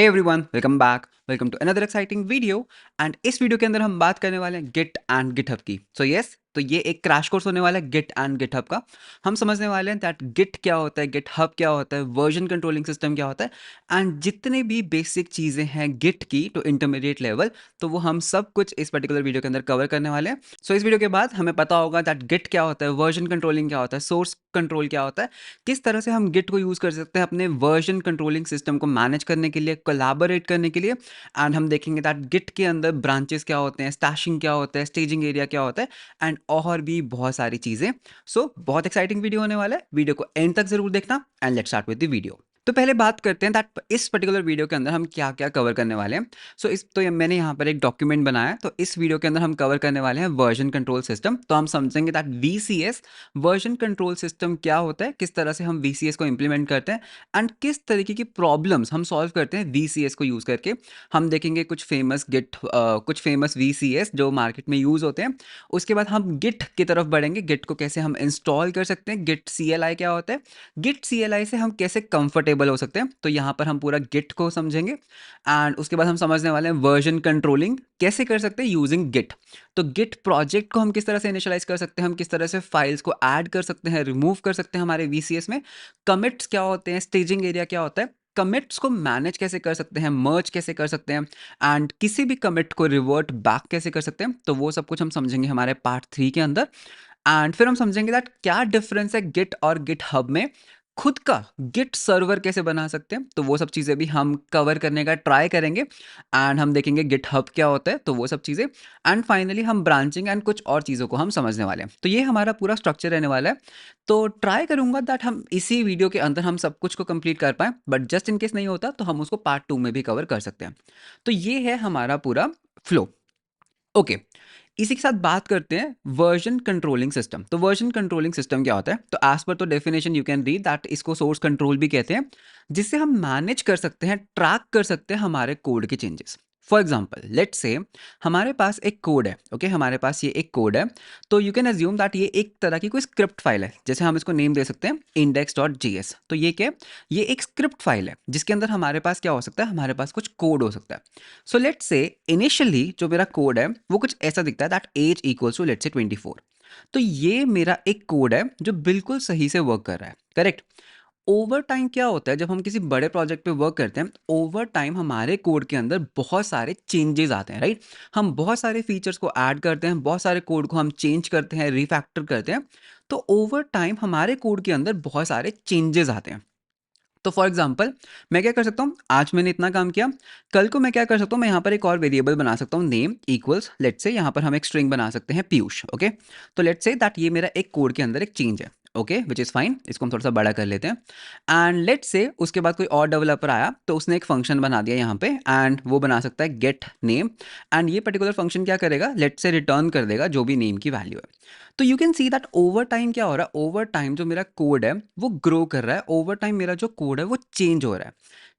Hey everyone, welcome to another exciting video. And इस video के अंदर हम बात करने वाले हैं गिट एंड गिटहब की। सो यस, तो ये एक क्रैश कोर्स होने वाला है गिट एंड गिटहब का। हम समझने वाले हैं दैट गिट क्या होता है, गिटहब क्या होता है, वर्जन कंट्रोलिंग सिस्टम क्या होता है, एंड जितने भी बेसिक चीज़ें हैं गिट की टू इंटरमीडिएट लेवल, तो वो हम सब कुछ इस पर्टिकुलर वीडियो के अंदर कवर करने वाले हैं। सो इस वीडियो के बाद हमें पता होगा दैट गिट क्या होता है, वर्जन कंट्रोलिंग क्या होता है, सोर्स कंट्रोल क्या होता है, किस तरह से हम गिट को यूज़ कर सकते हैं अपने वर्जन कंट्रोलिंग सिस्टम को मैनेज करने के लिए, कोलैबोरेट करने के लिए। एंड हम देखेंगे दैट गिट के अंदर ब्रांचेस क्या होते हैं, स्टैशिंग क्या होता है, स्टेजिंग एरिया क्या होता है, एंड और भी बहुत सारी चीज़ें। सो बहुत एक्साइटिंग वीडियो होने वाला है, वीडियो को एंड तक जरूर देखना। And let's start with the video. तो पहले बात करते हैं दैट इस पर्टिकुलर वीडियो के अंदर हम क्या क्या कवर करने वाले हैं। मैंने यहाँ पर एक डॉक्यूमेंट बनाया है, तो इस वीडियो के अंदर हम कवर करने वाले हैं वर्जन कंट्रोल सिस्टम। तो हम समझेंगे that VCS version control system क्या होता है, किस तरह से हम वीसीएस को इंप्लीमेंट करते हैं, एंड किस तरीके की प्रॉब्लम्स हम सॉल्व करते हैं वीसीएस को यूज़ करके। हम देखेंगे कुछ फेमस वीसीएस जो मार्केट में यूज़ होते हैं। उसके बाद हम गिट की तरफ बढ़ेंगे, गिट को कैसे हम इंस्टॉल कर सकते हैं, गिट सीएलआई क्या होता है, गिट सीएलआई से हम कैसे कंफर्टेबल हो सकते हैं। तो यहाँ पर हम पूरा गिट को समझेंगे। एंड उसके बाद हम समझने वाले हैं वर्जन कंट्रोलिंग कैसे कर सकते हैं यूजिंग गिट। तो गिट प्रोजेक्ट को हम किस तरह से इनिशियलाइज कर सकते हैं, हम किस तरह से फाइल्स को ऐड कर सकते हैं, रिमूव कर सकते हैं हमारे वीसीएस में। कमिट्स क्या होते हैं, स्टेजिंग एरिया क्या होता है, कमिट्स को मैनेज कैसे कर सकते हैं, मर्ज कैसे कर सकते हैं, एंड किसी भी कमिट को रिवर्ट बैक कैसे कर सकते हैं। तो वो सब कुछ हम समझेंगे हमारे पार्ट 3 के अंदर। एंड फिर हम समझेंगे दैट क्या डिफरेंस है गिट और गिट हब में, खुद का गिट सर्वर कैसे बना सकते हैं। तो वो सब चीज़ें भी हम कवर करने का ट्राई करेंगे। एंड हम देखेंगे गिट हब क्या होता है, तो वो सब चीज़ें। एंड फाइनली हम ब्रांचिंग एंड कुछ और चीज़ों को हम समझने वाले हैं। तो ये हमारा पूरा स्ट्रक्चर रहने वाला है। तो ट्राई करूंगा दैट हम इसी वीडियो के अंदर हम सब कुछ को कंप्लीट कर पाएँ, बट जस्ट इन केस नहीं होता तो हम उसको पार्ट 2 में भी कवर कर सकते हैं। तो ये है हमारा पूरा फ्लो। ओके, इसी के साथ बात करते हैं वर्जन कंट्रोलिंग सिस्टम। तो वर्जन कंट्रोलिंग सिस्टम क्या होता है, तो एज पर तो definition you can read that इसको सोर्स कंट्रोल भी कहते हैं, जिससे हम मैनेज कर सकते हैं, ट्रैक कर सकते हैं हमारे कोड के changes. For example let's say हमारे पास एक कोड है, ओके हमारे पास ये एक कोड है। तो यू कैन अज्यूम दैट ये एक तरह की कोई स्क्रिप्ट फाइल है, जैसे हम इसको नेम दे सकते हैं index.js। तो ये क्या है, ये एक स्क्रिप्ट फाइल है जिसके अंदर हमारे पास क्या हो सकता है, हमारे पास कुछ कोड हो सकता है। सो लेट्स से इनिशियली जो मेरा कोड है वो कुछ ऐसा दिखता है that age equals to let's say 24। तो ये मेरा एक कोड है जो बिल्कुल सही से वर्क कर रहा है, करेक्ट। ओवर टाइम क्या होता है, जब हम किसी बड़े प्रोजेक्ट पे वर्क करते हैं, ओवर टाइम हमारे कोड के अंदर बहुत सारे चेंजेस आते हैं, राइट। हम बहुत सारे फीचर्स को ऐड करते हैं, बहुत सारे कोड को हम चेंज करते हैं, रिफैक्टर करते हैं। तो ओवर टाइम हमारे कोड के अंदर बहुत सारे चेंजेस आते हैं। तो फॉर एग्जाम्पल मैं क्या कर सकता हूँ, आज मैंने इतना काम किया, कल को मैं क्या कर सकता हूँ, मैं यहाँ पर एक और वेरिएबल बना सकता हूँ, नेम इक्वल्स लेट्स से यहाँ पर हम एक स्ट्रिंग बना सकते हैं पीयूष, ओके। तो लेट्स से दैट ये मेरा एक कोड के अंदर एक चेंज है, ओके, विच इज़ फाइन। इसको हम थोड़ा सा बड़ा कर लेते हैं। एंड लेट्स से उसके बाद कोई और डेवलपर आया तो उसने एक फंक्शन बना दिया यहाँ पे, एंड वो बना सकता है गेट नेम। एंड ये पर्टिकुलर फंक्शन क्या करेगा, लेट्स से रिटर्न कर देगा जो भी नेम की वैल्यू है। तो you can see that over time क्या हो रहा है, ओवर टाइम जो मेरा कोड है वो ग्रो कर रहा है, ओवर टाइम मेरा जो कोड है वो चेंज हो रहा है।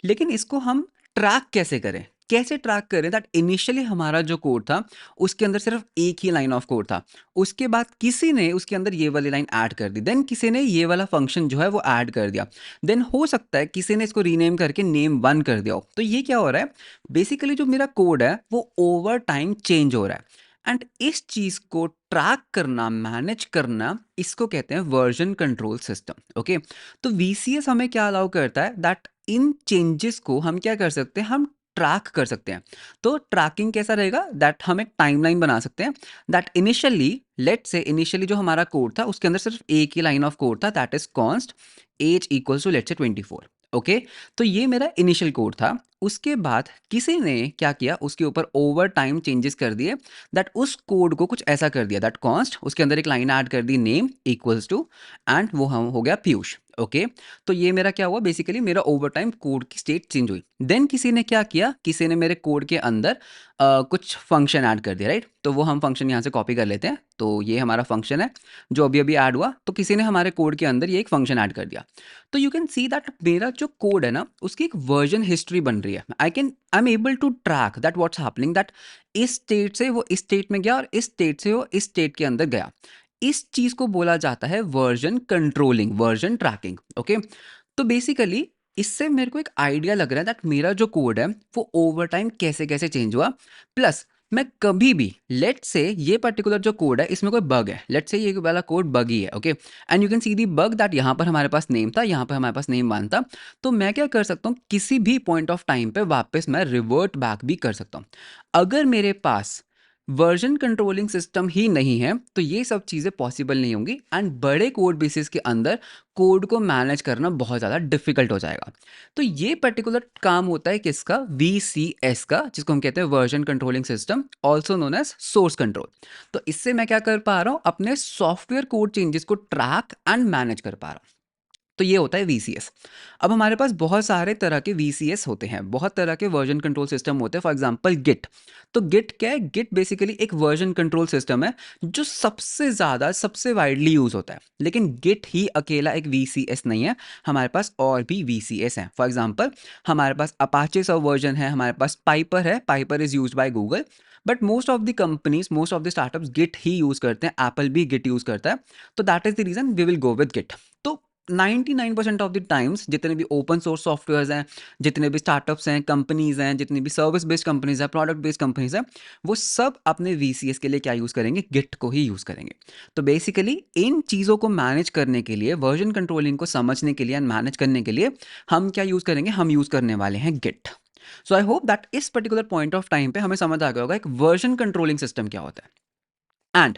लेकिन इसको हम ट्रैक कैसे करें, कैसे ट्रैक करें दैट इनिशियली हमारा जो कोड था उसके अंदर सिर्फ एक ही लाइन ऑफ कोड था, उसके बाद किसी ने उसके अंदर ये वाली लाइन ऐड कर दी, देन किसी ने ये वाला फंक्शन जो है वो ऐड कर दिया, देन हो सकता है किसी ने इसको रीनेम करके नेम 1 कर दिया हो। तो ये क्या हो रहा है, बेसिकली जो मेरा कोड है वो ओवर टाइम चेंज हो रहा है। एंड इस चीज को ट्रैक करना, मैनेज करना, इसको कहते हैं वर्जन कंट्रोल सिस्टम, ओके। तो वीसीएस हमें क्या अलाउ करता है दैट इन चेंजेस को हम क्या कर सकते हैं, हम ट्रैक कर सकते हैं। तो ट्रैकिंग कैसा रहेगा, दैट हम एक टाइमलाइन बना सकते हैं that initially let say initially जो हमारा कोड था उसके अंदर सिर्फ एक ही लाइन ऑफ कोड था, that is const age equals to let say 24, okay. तो ये मेरा इनिशियल कोड था। उसके बाद किसी ने क्या किया, उसके ऊपर ओवर टाइम चेंजेस कर दिए, दैट उस कोड को कुछ ऐसा कर दिया दैट कॉन्स्ट उसके अंदर एक लाइन ऐड कर दी नेम इक्वल्स टू, एंड वो हम हो गया पीयूष, ओके। तो ये मेरा क्या हुआ, बेसिकली मेरा ओवर टाइम कोड की स्टेट चेंज हुई। देन किसी ने क्या किया, किसी ने मेरे कोड के अंदर कुछ फंक्शन ऐड कर दिया, राइट। तो वो हम फंक्शन यहाँ से कॉपी कर लेते हैं। तो ये हमारा फंक्शन है जो अभी अभी ऐड हुआ, तो किसी ने हमारे कोड के अंदर ये एक फंक्शन ऐड कर दिया। तो यू कैन सी दैट मेरा जो कोड है ना उसकी एक वर्जन हिस्ट्री बन रही है। I am able to track that what's happening, that इस स्टेट से वो इस स्टेट में गया और इस स्टेट से वो इस स्टेट के अंदर गया। इस चीज को बोला जाता है version controlling, version tracking, okay. तो बेसिकली इससे मेरे को एक आइडिया लग रहा है दैट मेरा जो कोड है वो ओवर टाइम कैसे-कैसे चेंज हुआ। प्लस मैं कभी भी लेट्स से ये पर्टिकुलर जो कोड है इसमें कोई बग है। लेट्स से ये वाला कोड बगी है, okay? And you can see the bug that यहाँ पर हमारे पास नेम था, यहाँ पर हमारे पास नेम 1 था। तो मैं क्या कर सकता हूँ, किसी भी पॉइंट ऑफ टाइम पे वापस मैं रिवर्ट बैक भी कर सकता हूँ। अगर मेरे पास वर्जन कंट्रोलिंग सिस्टम ही नहीं है तो ये सब चीज़ें पॉसिबल नहीं होंगी एंड बड़े कोड बेसिस के अंदर कोड को मैनेज करना बहुत ज़्यादा डिफिकल्ट हो जाएगा। तो ये पर्टिकुलर काम होता है किसका, VCS का, जिसको हम कहते हैं version controlling system, also known as source control. तो इससे मैं क्या कर पा रहा हूँ, अपने सॉफ्टवेयर कोड चेंजेस को ट्रैक एंड मैनेज कर पा रहा हूँ। तो ये होता है VCS। अब हमारे पास बहुत सारे तरह के VCS होते हैं, बहुत तरह के वर्जन कंट्रोल सिस्टम होते हैं। For example Git. तो गिट क्या है, गिट बेसिकली एक वर्जन कंट्रोल सिस्टम है जो सबसे ज़्यादा सबसे वाइडली यूज़ होता है। लेकिन गिट ही अकेला एक VCS नहीं है, हमारे पास और भी VCS हैं। फॉर एग्जांपल हमारे पास अपाचे सब वर्जन है, हमारे पास पाइपर है, Piper is use by Google. But most of the companies, most of the startups Git ही यूज़ करते हैं, एप्पल भी गिट यूज़ करता है। तो that is the reason we will go with Git. तो 99% ऑफ द टाइम्स जितने भी ओपन सोर्स सॉफ्टवेयर्स हैं, जितने भी स्टार्टअप्स हैं, कंपनीज़ हैं, जितनी भी सर्विस बेस्ड कंपनीज़ हैं, प्रोडक्ट बेस्ड कंपनीज़ हैं, वो सब अपने VCS के लिए क्या यूज़ करेंगे, गिट को ही यूज़ करेंगे। तो बेसिकली इन चीज़ों को मैनेज करने के लिए, वर्जन कंट्रोलिंग को समझने के लिए एंड मैनेज करने के लिए हम क्या यूज़ करेंगे, हम यूज़ करने वाले हैं Git. So I hope that इस पर्टिकुलर पॉइंट ऑफ टाइम पे हमें समझ आ गया होगा एक वर्जन कंट्रोलिंग सिस्टम क्या होता है। एंड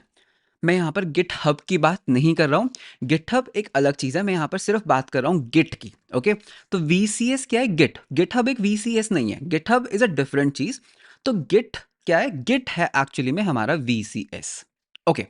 मैं यहाँ पर गिटहब की बात नहीं कर रहा हूँ। गिटहब एक अलग चीज़ है, मैं यहाँ पर सिर्फ बात कर रहा हूँ गिट की, ओके? तो VCS क्या है, गिट। गिटहब एक VCS नहीं है, गिटहब इज़ अ डिफरेंट चीज़। तो गिट क्या है, गिट है एक्चुअली में हमारा VCS, ओके?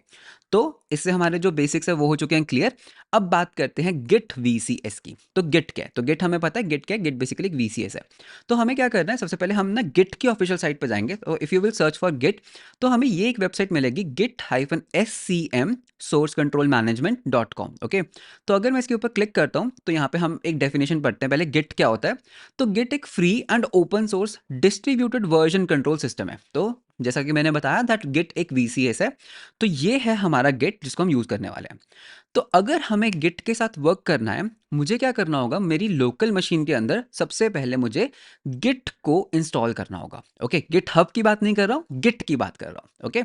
तो इससे हमारे जो बेसिक्स है वो हो चुके हैं क्लियर। अब बात करते हैं गिट VCS की। तो गिट क्या है, तो गिट हमें पता है गिट क्या है, गिट बेसिकली एक VCS है। तो हमें क्या करना है, सबसे पहले हम ना गिट की ऑफिशियल साइट पर जाएंगे। तो if you will search for Git, तो हमें ये एक वेबसाइट मिलेगी, git-scm source control management.com, okay? तो अगर मैं इसके ऊपर क्लिक करता हूँ तो यहाँ पे हम एक डेफिनेशन पढ़ते हैं पहले, गिट क्या होता है। तो गिट एक free and open source distributed version control system है। तो जैसा कि मैंने बताया दैट गिट एक VCS है। तो ये है हमारा गिट जिसको हम यूज़ करने वाले हैं। तो अगर हमें गिट के साथ वर्क करना है, मुझे क्या करना होगा, मेरी लोकल मशीन के अंदर सबसे पहले मुझे गिट को इंस्टॉल करना होगा, ओके? गिटहब की बात नहीं कर रहा हूँ, गिट की बात कर रहा हूँ, ओके?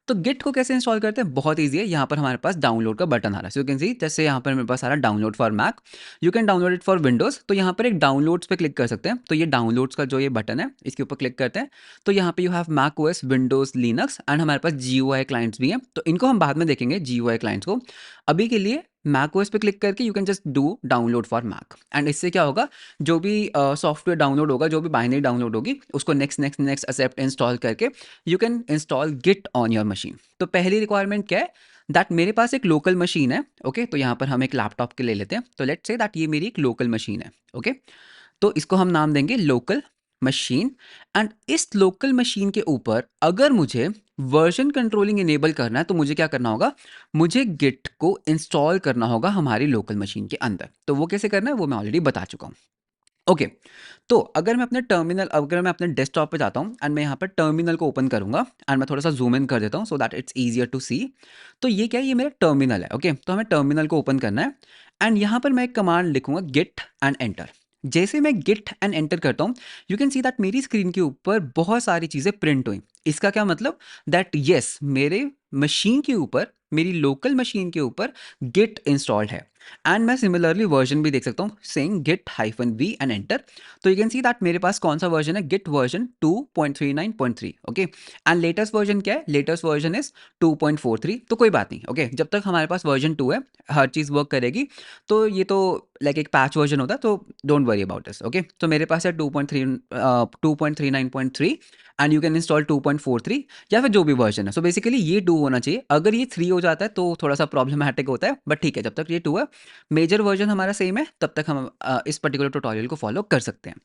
तो गिट को कैसे इंस्टॉल करते हैं, बहुत ईजी है। यहाँ पर हमारे पास डाउनलोड का बटन आ रहा है, सो यू कैन सी, जैसे यहाँ पर मेरे पास आ रहा है download for Mac, you can download it for Windows. तो यहाँ पर एक डाउनलोड्स पे क्लिक कर सकते हैं। तो ये डाउनलोड्स का जो ये बटन है, इसके ऊपर क्लिक करते हैं। तो यहाँ पे you have Mac OS, Windows, Linux and हमारे पास GUI क्लाइंट्स भी हैं। तो इनको हम बाद में देखेंगे, GUI क्लाइंट्स को। अभी के लिए मैक OS पे क्लिक करके you can just do download for Mac, and इससे क्या होगा, जो भी सॉफ्टवेयर डाउनलोड होगा, जो भी बाइनरी डाउनलोड होगी, उसको next next next accept install करके you can install git on your machine. तो पहली रिक्वायरमेंट क्या है, दैट मेरे पास एक लोकल मशीन है, ओके? तो यहाँ पर हम एक लैपटॉप के ले लेते हैं। तो लेट्स से दैट ये मेरी एक लोकल मशीन है, ओके? तो इसको हम नाम देंगे लोकल मशीन। एंड इस लोकल मशीन के ऊपर अगर मुझे वर्जन कंट्रोलिंग इनेबल करना है तो मुझे क्या करना होगा, मुझे गिट को इंस्टॉल करना होगा हमारी लोकल मशीन के अंदर। तो वो कैसे करना है वो मैं ऑलरेडी बता चुका हूँ, ओके? तो अगर मैं अपने डेस्कटॉप पे जाता हूँ एंड मैं यहाँ पर टर्मिनल को ओपन करूँगा एंड मैं थोड़ा सा जूम इन कर देता हूँ so that it's easier to see. तो ये क्या है, ये मेरा टर्मिनल है, ओके? तो हमें टर्मिनल को ओपन करना है एंड यहाँ पर मैं एक कमांड लिखूंगा, गिट एंड एंटर। जैसे मैं गिट एंड एंटर करता हूँ, यू कैन सी दैट मेरी स्क्रीन के ऊपर बहुत सारी चीज़ें प्रिंट हुई। इसका क्या मतलब, दैट यस, मेरे मशीन के ऊपर, मेरी लोकल मशीन के ऊपर गिट इंस्टॉल्ड है। एंड मैं सिमिलरली वर्जन भी देख सकता हूँ, सेइंग git-v एंड एंटर। तो यू कैन सी दैट मेरे पास कौन सा वर्जन है, Git version 2.39.3, okay? And latest version क्या है, लेटेस्ट वर्जन इज 2.43। तो कोई बात नहीं, ओके? जब तक हमारे पास वर्जन 2 है, हर चीज़ वर्क करेगी। तो ये तो लाइक एक पैच वर्जन होता है, तो don't worry about this, okay? तो मेरे पास है 2.39.3 एंड यू कैन इंस्टॉल 2.43 या फिर जो भी वर्जन है। सो बेसिकली ये 2 होना चाहिए। अगर ये 3 हो जाता है तो थोड़ा सा प्रॉब्लमैटिक होता है, बट ठीक है, जब तक ये 2 है, मेजर वर्जन हमारा सेम है, तब तक हम इस पर्टिकुलर ट्यूटोरियल को फॉलो कर सकते हैं।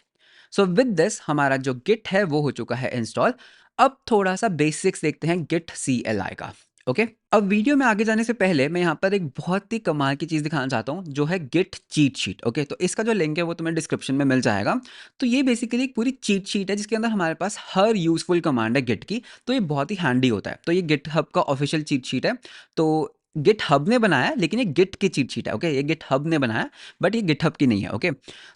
सो विद दिस हमारा जो गिट है वो हो चुका है इंस्टॉल। अब थोड़ा सा बेसिक्स देखते हैं गिट CLI का, ओके? अब वीडियो में आगे जाने से पहले मैं यहाँ पर एक बहुत ही कमाल की चीज़ दिखाना चाहता हूँ, जो है गिट चीट शीट, ओके? तो इसका जो लिंक है वो तुम्हें डिस्क्रिप्शन में मिल जाएगा। तो ये बेसिकली एक पूरी चीट शीट है जिसके अंदर हमारे पास हर यूजफुल कमांड है गिट की। तो ये बहुत ही हैंडी होता है। तो ये गिटहब का ऑफिशियल चीट शीट है। तो गिटहब ने बनाया, लेकिन ये गिट की चीट शीट है, ओके। ये गिटहब ने बनाया, बट ये गिटहब की नहीं है, ओके।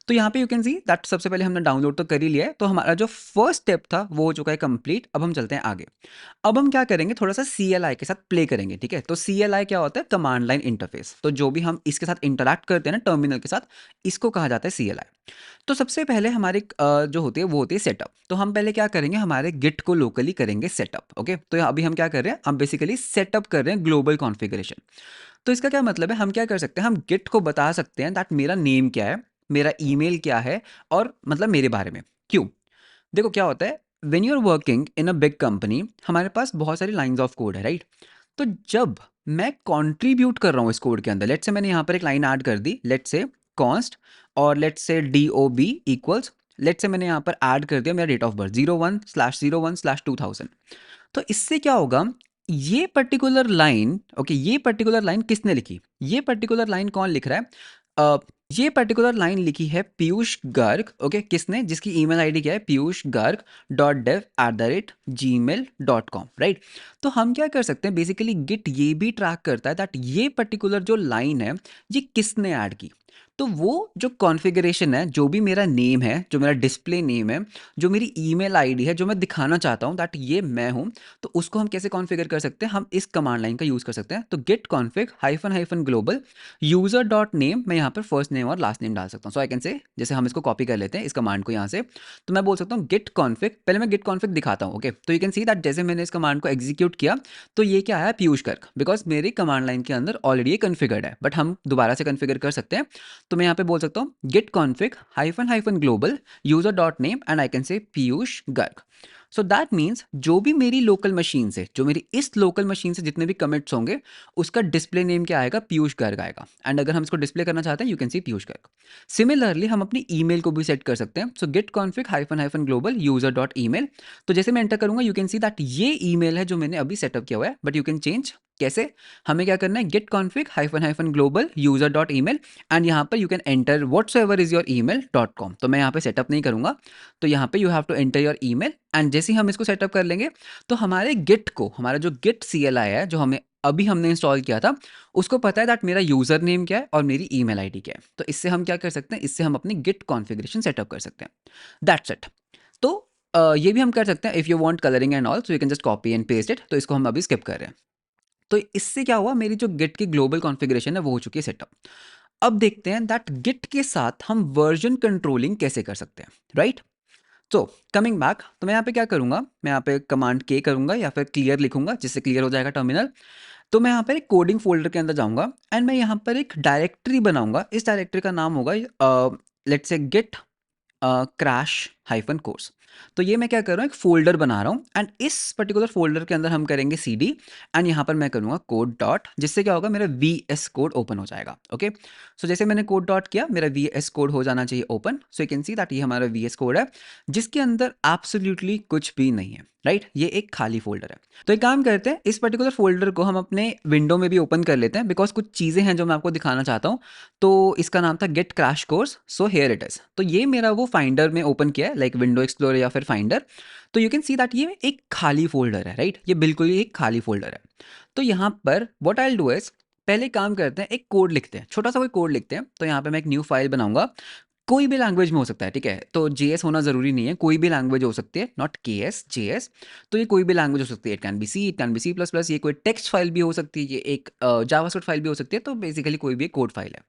तो यहाँ पे यू कैन सी दैट सबसे पहले हमने डाउनलोड तो कर ही लिया है, तो हमारा जो फर्स्ट स्टेप था वो हो चुका है कंप्लीट। अब हम चलते हैं आगे। अब हम क्या करेंगे, थोड़ा सा CLI के साथ प्ले करेंगे, ठीक है। तो CLI क्या होता है, कमांड लाइन इंटरफेस। तो जो भी हम इसके साथ इंटरैक्ट करते हैं ना टर्मिनल के साथ, इसको कहा जाता है CLI। तो सबसे पहले हमारी जो होती है वो होती है सेटअप। तो हम पहले क्या करेंगे, हमारे गिट को लोकली करेंगे सेटअप, ओके। तो अभी हम क्या कर रहे हैं, हम बेसिकली सेटअप कर रहे हैं ग्लोबल कॉन्फ़िगरेशन। तो इसका क्या मतलब है, हम क्या कर सकते हैं, हम गिट को बता सकते हैं दैट मेरा नेम क्या है, मेरा ईमेल क्या है, और मतलब मेरे बारे में। क्यों? देखो क्या होता है, when you are working in a big company, हमारे पास बहुत सारी लाइंस ऑफ कोड है, राइट। तो जब मैं कंट्रीब्यूट कर रहा हूँ इस कोड के अंदर, लेट्स से मैंने यहाँ पर एक लाइन ऐड कर दी, लेट्स से कॉन्स्ट, और let's say DOB equals, let's say मैंने यहाँ पर ऐड कर दिया मेरा डेट ऑफ बर्थ 01/01/2000। तो इससे क्या होगा, ये पर्टिकुलर लाइन, ओके, ये पर्टिकुलर लाइन किसने लिखी, ये पर्टिकुलर लाइन कौन लिख रहा है, अ, ये पर्टिकुलर लाइन लिखी है पीयूष गर्ग, ओके। किसने, जिसकी ईमेल आईडी क्या है, piyushgarg.dev@gmail.com, राइट। तो हम क्या कर सकते हैं, बेसिकली गिट ये भी ट्रैक करता है दैट ये पर्टिकुलर जो लाइन है ये किसने ऐड की। तो वो जो कॉन्फ़िगरेशन है, जो भी मेरा नेम है, जो मेरा डिस्प्ले नेम है, जो मेरी ईमेल आईडी है, जो मैं दिखाना चाहता हूँ दैट ये मैं हूँ, तो उसको हम कैसे कॉन्फ़िगर कर सकते हैं, हम इस कमांड लाइन का यूज़ कर सकते हैं। तो Git config hyphen global user dot name, मैं यहाँ पर फर्स्ट नेम और लास्ट नेम डाल सकता हूँ। सो आई कैन से, जैसे हम इसको कॉपी कर लेते हैं इस कमांड को यहाँ से, तो मैं बोल सकता हूँ गिट कॉन्फ़िग, पहले मैं गिट कॉन्फ़िग दिखाता हूँ, ओके। तो यू कैन सी दैट जैसे मैंने इस कमांड को एग्जीक्यूट किया, तो ये क्या आया, पीयूष गर्ग, बिकॉज मेरी कमांड लाइन के अंदर ऑलरेडी ये कॉन्फ़िगर्ड है, बट हम दोबारा से कॉन्फ़िगर कर सकते हैं। तो मैं यहाँ पे बोल सकता हूँ Git config hyphen global user dot name, and I can say Piyush Garg. So that means जो भी मेरी लोकल मशीन से, जो मेरी इस लोकल मशीन से जितने भी कमिट्स होंगे, उसका डिस्प्ले नेम क्या आएगा, पीयूष गर्ग आएगा। एंड अगर हम इसको डिस्प्ले करना चाहते हैं, you can see Piyush Garg. Similarly हम अपनी ईमेल को भी सेट कर सकते हैं। So git config hyphen global user dot email. तो जैसे मैं एंटर करूंगा, यू कैन सी दैट ये ईमेल है जो मैंने अभी सेटअप किया हुआ है, बट यू कैन चेंज। कैसे, हमें क्या करना है, Git config hyphen global user dot email, and यहाँ पर you can enter whatsoever is your email.com। तो मैं यहाँ पे सेटअप नहीं करूँगा, तो यहाँ पे you have to enter your email, and जैसे ही हम इसको सेटअप कर लेंगे, तो हमारे गिट को, हमारा जो गिट CLI है जो हमें अभी हमने इंस्टॉल किया था, उसको पता है दैट मेरा यूज़र नेम क्या है और मेरी ईमेल आईडी क्या है। तो इससे हम क्या कर सकते हैं, इससे हम अपनी गिट कॉन्फ़िगरेशन सेटअप कर सकते हैं। That's it. तो ये भी हम कर सकते हैं, if you want colouring and all, so you can just copy and paste it. तो इसको हम अभी स्किप कर रहे हैं। तो इससे क्या हुआ, मेरी जो गिट की ग्लोबल कॉन्फ़िगरेशन है वो हो चुकी है सेटअप। अब देखते हैं दैट गिट के साथ हम वर्जन कंट्रोलिंग कैसे कर सकते हैं, राइट। सो कमिंग बैक, तो मैं यहाँ पे क्या करूँगा, मैं यहाँ पे कमांड K करूँगा या फिर क्लियर लिखूंगा, जिससे क्लियर हो जाएगा टर्मिनल। तो मैं यहाँ पर एक कोडिंग फोल्डर के अंदर जाऊँगा, एंड मैं यहाँ पर एक डायरेक्टरी बनाऊंगा। इस डायरेक्टरी का नाम होगा let's say Git crash hyphen course. तो ये मैं क्या कर रहा हूँ, एक फोल्डर बना रहा हूँ, एंड इस पर्टिकुलर फोल्डर के अंदर हम करेंगे CD, एंड यहाँ पर मैं करूँगा कोड डॉट, जिससे क्या होगा, मेरा VS कोड ओपन हो जाएगा, ओके। सो जैसे मैंने कोड डॉट किया, मेरा VS कोड हो जाना चाहिए open. So you can see that ये हमारा VS कोड है, जिसके अंदर एब्सोल्युटली कुछ भी नहीं है, राइट। ये एक खाली फोल्डर है। तो एक काम करते हैं, इस पर्टिकुलर फोल्डर को हम अपने विंडो में भी ओपन कर लेते हैं, बिकॉज कुछ चीज़ें हैं जो मैं आपको दिखाना चाहता हूँ। तो इसका नाम था Git crash course, so here it is. तो ये मेरा वो फाइंडर में ओपन किया है, लाइक विंडो एक्सप्लोरर या फिर फाइंडर। तो यू कैन सी दैट ये एक खाली फोल्डर है, राइट। ये बिल्कुल ही एक खाली फोल्डर है। तो यहाँ पर what I will do is, पहले काम करते हैं, एक कोड लिखते हैं, छोटा सा कोई कोड लिखते हैं। तो यहाँ पे मैं एक न्यू फाइल बनाऊंगा, कोई भी लैंग्वेज में हो सकता है, ठीक है। तो JS होना जरूरी नहीं है, कोई भी लैंग्वेज हो सकती है, नॉट KS JS। तो ये कोई भी लैंग्वेज हो सकती है, it can be C, it can be C++, ये कोई टेक्स्ट फाइल भी हो सकती है, ये एक जावास्क्रिप्ट फाइल भी हो सकती है। तो बेसिकली कोई भी एक कोड फाइल है।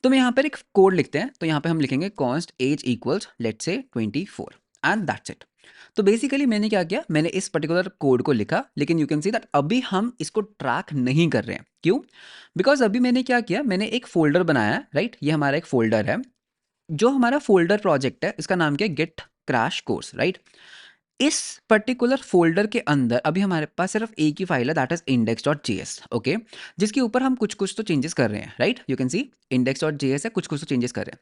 तो मैं यहाँ पर एक कोड लिखते हैं, तो यहाँ पे हम लिखेंगे const age equals let's say 24, and that's it. तो बेसिकली मैंने क्या किया, मैंने इस पर्टिकुलर कोड को लिखा, लेकिन यू कैन सी दैट अभी हम इसको ट्रैक नहीं कर रहे हैं। क्यों? बिकॉज अभी मैंने क्या किया, मैंने एक फोल्डर बनाया है, राइट। ये हमारा एक फोल्डर है, जो हमारा फोल्डर प्रोजेक्ट है, इसका नाम क्या है, गेट क्रैश कोर्स, राइट। इस पर्टिकुलर फोल्डर के अंदर अभी हमारे पास सिर्फ एक ही फाइल है, दैट इज index.js, ओके। जिसके ऊपर हम कुछ कुछ तो चेंजेस कर रहे हैं, right. You can C index.js है, कुछ कुछ तो चेंजेस कर रहे हैं,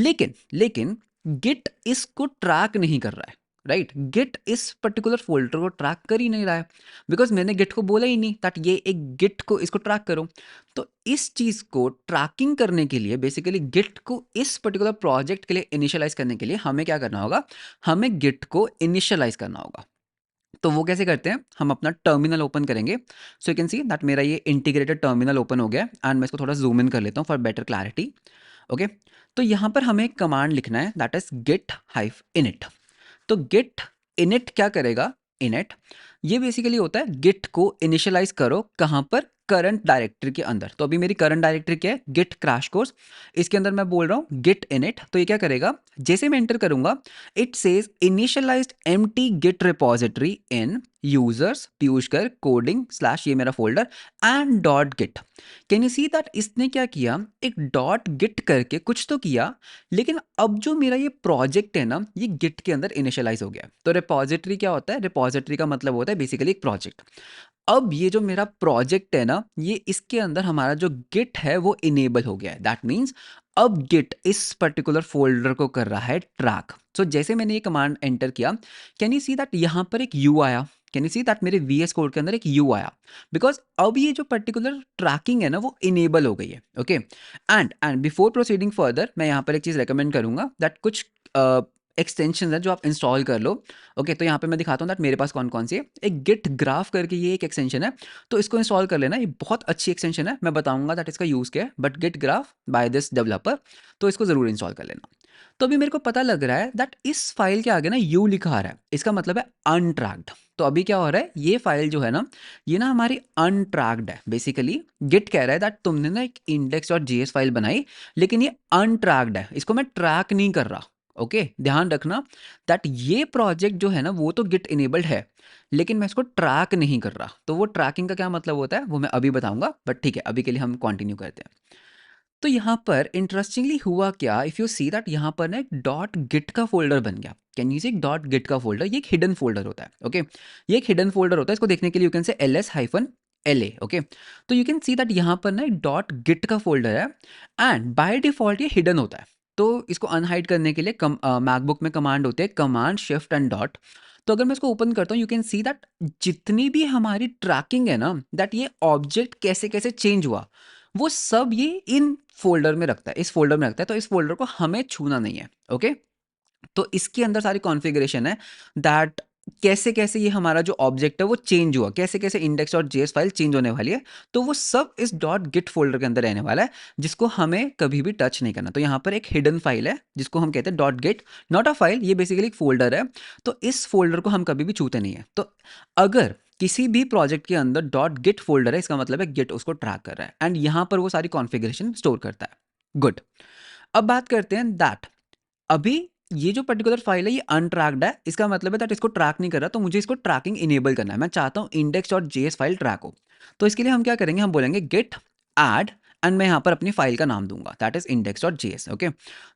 लेकिन लेकिन गिट इसको ट्रैक नहीं कर रहा है, राइट। गिट इस पर्टिकुलर फोल्डर को ट्रैक कर ही नहीं रहा है, बिकॉज मैंने गिट को बोला ही नहीं दैट ये एक गिट को इसको ट्रैक करो। तो इस चीज को ट्रैकिंग करने के लिए, बेसिकली गिट को इस पर्टिकुलर प्रोजेक्ट के लिए इनिशियलाइज करने के लिए हमें क्या करना होगा, हमें गिट को इनिशियलाइज करना होगा। तो वो कैसे करते हैं, हम अपना टर्मिनल ओपन करेंगे। सो यू कैन सी दैट मेरा ये इंटीग्रेटेड टर्मिनल ओपन हो गया एंड मैं इसको थोड़ा जूम इन कर लेता हूँ फॉर बेटर क्लैरिटी। ओके, तो यहाँ पर हमें एक कमांड लिखना है दैट इज गेट हाइफ इनिट। तो गेट इनिट क्या करेगा, इनिट ये बेसिकली होता है गिट को इनिशियलाइज करो कहाँ पर, करंट डायरेक्टरी के अंदर। तो अभी मेरी करंट डायरेक्टरी क्या है, गिट क्रैश कोर्स, इसके अंदर मैं बोल रहा हूँ गिट इनिट। तो ये क्या करेगा, जैसे मैं एंटर करूंगा it says initialized empty Git repository in users Piyush Garg coding slash ये मेरा folder and dot Git. Can you see that इसने क्या किया, एक डॉट गिट करके कुछ तो किया, लेकिन अब जो मेरा ये प्रोजेक्ट है ना ये गिट के अंदर इनिशियलाइज हो गया। तो रिपॉजिटरी क्या होता है, रिपॉजिटरी का मतलब होता है बेसिकली एक प्रोजेक्ट। अब ये जो मेरा प्रोजेक्ट है ना ये इसके अंदर हमारा जो गिट है वो इनेबल हो गया है। दैट मीन्स अब गिट इस पर्टिकुलर फोल्डर को कर रहा है ट्रैक। सो जैसे मैंने ये कमांड एंटर किया, कैन यू सी दैट यहाँ पर एक यू आया, कैन यू सी दैट मेरे वीएस कोड के अंदर एक यू आया, बिकॉज अब ये जो पर्टिकुलर ट्रैकिंग है ना वो इनेबल हो गई है। Okay, and before proceeding further मैं यहाँ पर एक चीज़ रेकमेंड करूंगा दैट कुछ एक्सटेंशन है जो आप इंस्टॉल कर लो। ओके, तो यहाँ पे मैं दिखाता हूँ दैट मेरे पास कौन कौन सी है। एक गिट ग्राफ करके ये एक एक्सटेंशन है, तो इसको इंस्टॉल कर लेना, ये बहुत अच्छी एक्सटेंशन है। मैं बताऊंगा दैट इसका यूज़ क्या है, but Git graph by this developer, तो इसको ज़रूर इंस्टॉल कर लेना। तो अभी मेरे को पता लग रहा है दैट इस फाइल के आगे ना यू लिखा आ रहा है, इसका मतलब है अनट्रैक्ड। तो अभी क्या हो रहा है, ये फाइल जो है ना ये ना हमारी अनट्रैक्ड है। बेसिकली गिट कह रहा है दैट तुमने ना एक इंडेक्स डॉट जेएस फाइल बनाई, लेकिन ये अनट्रैक्ड है, इसको मैं ट्रैक नहीं कर रहा। ओके, ध्यान रखना दैट ये प्रोजेक्ट जो है ना वो तो गिट इनेबल्ड है, लेकिन मैं इसको ट्रैक नहीं कर रहा। तो वो ट्रैकिंग का क्या मतलब होता है वो मैं अभी बताऊंगा, बट ठीक है अभी के लिए हम कंटिन्यू करते हैं। तो यहाँ पर इंटरेस्टिंगली हुआ क्या, इफ यू सी दैट यहाँ पर ना एक डॉट गिट का फोल्डर बन गया। कैन यू सी एक डॉट गिट का फोल्डर, ये एक हिडन फोल्डर होता है। ओके, ये एक हिडन फोल्डर होता है, इसको देखने के लिए you can say ls-la। Okay, तो यू कैन सी दैट यहाँ पर ना एक डॉट गिट का फोल्डर है एंड बाय डिफॉल्ट ये हिडन होता है। तो इसको अनहाइड करने के लिए मैकबुक में कमांड होते हैं कमांड शिफ्ट एंड डॉट। तो अगर मैं इसको ओपन करता हूँ यू कैन सी दैट जितनी भी हमारी ट्रैकिंग है ना, दैट ये ऑब्जेक्ट कैसे कैसे चेंज हुआ वो सब ये इन फोल्डर में रखता है, इस फोल्डर में रखता है। तो इस फोल्डर को हमें छूना नहीं है। ओके, तो इसके अंदर सारी कॉन्फ़िगरेशन है दैट कैसे कैसे ये हमारा जो ऑब्जेक्ट है वो चेंज हुआ, कैसे कैसे index dot JS file change होने वाली है। तो वो सब इस डॉट गिट फोल्डर के अंदर रहने वाला है, जिसको हमें कभी भी टच नहीं करना। तो यहाँ पर एक हिडन फाइल है जिसको हम कहते हैं dot Git, not a file, ये बेसिकली एक फोल्डर है। तो इस फोल्डर को हम कभी भी छूते नहीं है। तो अगर किसी भी प्रोजेक्ट के अंदर डॉट गिट फोल्डर है, इसका मतलब है गिट उसको ट्रैक कर रहा है एंड यहाँ पर वो सारी कॉन्फ़िगरेशन स्टोर करता है। गुड, अब बात करते हैं दैट अभी ये जो पर्टिकुलर फाइल है ये अनट्रैक्ड है, इसका मतलब है दैट इसको ट्रैक नहीं कर रहा, तो मुझे इसको ट्रैकिंग इनेबल करना है। मैं चाहता हूँ index dot JS file track हो। तो इसके लिए हम क्या करेंगे, हम बोलेंगे गेट ऐड एंड मैं यहाँ पर अपनी फाइल का नाम दूंगा that is index dot JS. Okay,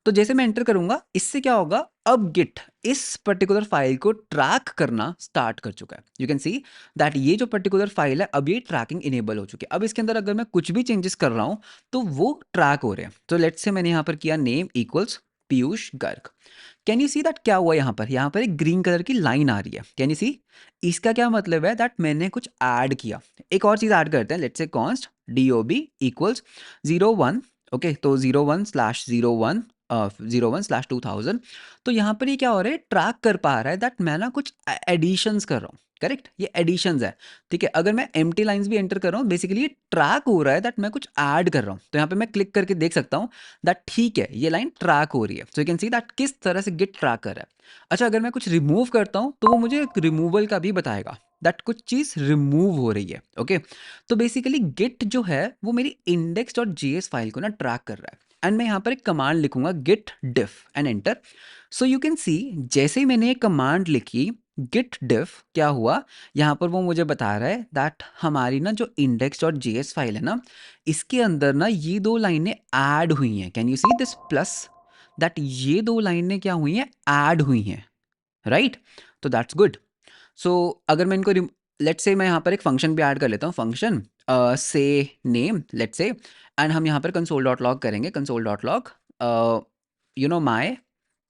तो जैसे मैं एंटर करूंगा इससे क्या होगा, अब गिट इस पर्टिकुलर फाइल को ट्रैक करना स्टार्ट कर चुका है। यू कैन सी दैट ये जो पर्टिकुलर फाइल है अब ये ट्रैकिंग इनेबल हो चुकी है। अब इसके अंदर अगर मैं कुछ भी चेंजेस कर रहा हूँ तो वो ट्रैक हो रहे हैं। तो लेट्स से मैंने यहाँ पर किया name equals Piyush Garg. Can you see that क्या हुआ, यहाँ पर एक ग्रीन कलर की लाइन आ रही है। कैन यू सी, इसका क्या मतलब है दैट मैंने कुछ ऐड किया। एक और चीज ऐड करते हैं, let's say const dob equals 01। Okay, तो 01/01 01/2000। तो यहाँ पर ये क्या हो रहा है, ट्रैक कर पा रहा है दैट मैं ना कुछ एडिशंस कर रहा हूँ। करेक्ट, ये एडिशंस है। ठीक है, अगर मैं एम्प्टी लाइंस भी एंटर कर रहा हूँ बेसिकली ये ट्रैक हो रहा है दैट मैं कुछ ऐड कर रहा हूँ। तो यहाँ पे मैं क्लिक करके देख सकता हूँ दैट ठीक है ये लाइन ट्रैक हो रही है। So you can see that किस तरह से गिट ट्रैक कर रहा है। अच्छा, अगर मैं कुछ रिमूव करता हूँ तो वो मुझे रिमूवल का भी बताएगा दैट कुछ चीज रिमूव हो रही है। ओके, तो बेसिकली गिट जो है वो मेरी इंडेक्स डॉट जेएस फाइल को ना ट्रैक कर रहा है एंड मैं यहाँ पर एक कमांड लिखूंगा Git diff and enter. So you can see जैसे ही मैंने ये कमांड लिखी गिट डिफ क्या हुआ, यहाँ पर वो मुझे बता रहा है दैट हमारी ना जो इंडेक्स डॉट जेएस फाइल है ना इसके अंदर ना ये दो लाइनें ऐड हुई हैं। Can you see this plus, that ये दो लाइनें क्या हुई हैं, ऐड हुई हैं। राइट, तो दैट्स गुड। सो अगर मैं इनको लेट्स से मैं यहाँ पर एक फंक्शन भी ऐड कर लेता हूँ, फंक्शन से नेम लेट्स से, एंड हम यहाँ पर कंसोल डॉट लॉग करेंगे, console dot log you know my,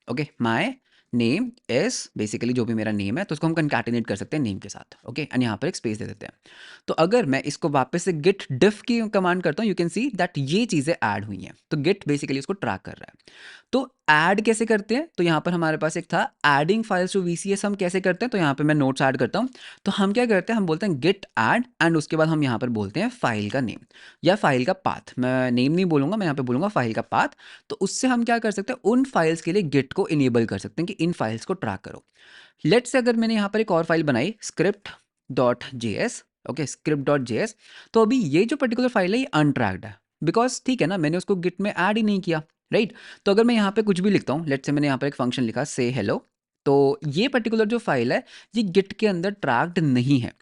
okay my name is basically जो भी मेरा नेम है, तो उसको हम कंकैटिनेट कर सकते हैं नेम के साथ, ओके, एंड यहाँ पर एक स्पेस दे देते हैं। तो अगर मैं इसको वापस से गिट डिफ की कमांड करता हूँ, यू कैन सी दैट ये चीज़ें ऐड हुई हैं, तो गिट बेसिकली उसको ट्रैक कर रहा है। तो ऐड कैसे करते हैं, तो यहाँ पर हमारे पास एक था एडिंग फाइल्स टू वीसीएस, हम कैसे करते हैं, तो यहाँ पे मैं नोट्स ऐड करता हूँ। तो हम क्या करते हैं, हम बोलते हैं गिट ऐड एंड उसके बाद हम यहाँ पर बोलते हैं फाइल का नेम या फाइल का पाथ, मैं नेम नहीं बोलूँगा, मैं यहाँ पे बोलूँगा फाइल का पाथ। तो उससे हम क्या कर सकते हैं, उन फाइल्स के लिए गिट को इनेबल कर सकते हैं कि इन फाइल्स को ट्रैक करो। लेट्स से अगर मैंने यहाँ पर एक और फाइल बनाई script dot J S, okay, script dot J S, तो अभी ये जो पर्टिकुलर फाइल है ये अनट्रैक्ड है, बिकॉज ठीक है ना, मैंने उसको गिट में ऐड ही नहीं किया, राइट। तो अगर मैं यहाँ पे कुछ भी लिखता हूँ, लेट्स से मैंने यहाँ पर एक फंक्शन लिखा से हेलो, तो ये पर्टिकुलर जो फाइल है ये गिट के अंदर ट्रैक्ड नहीं है।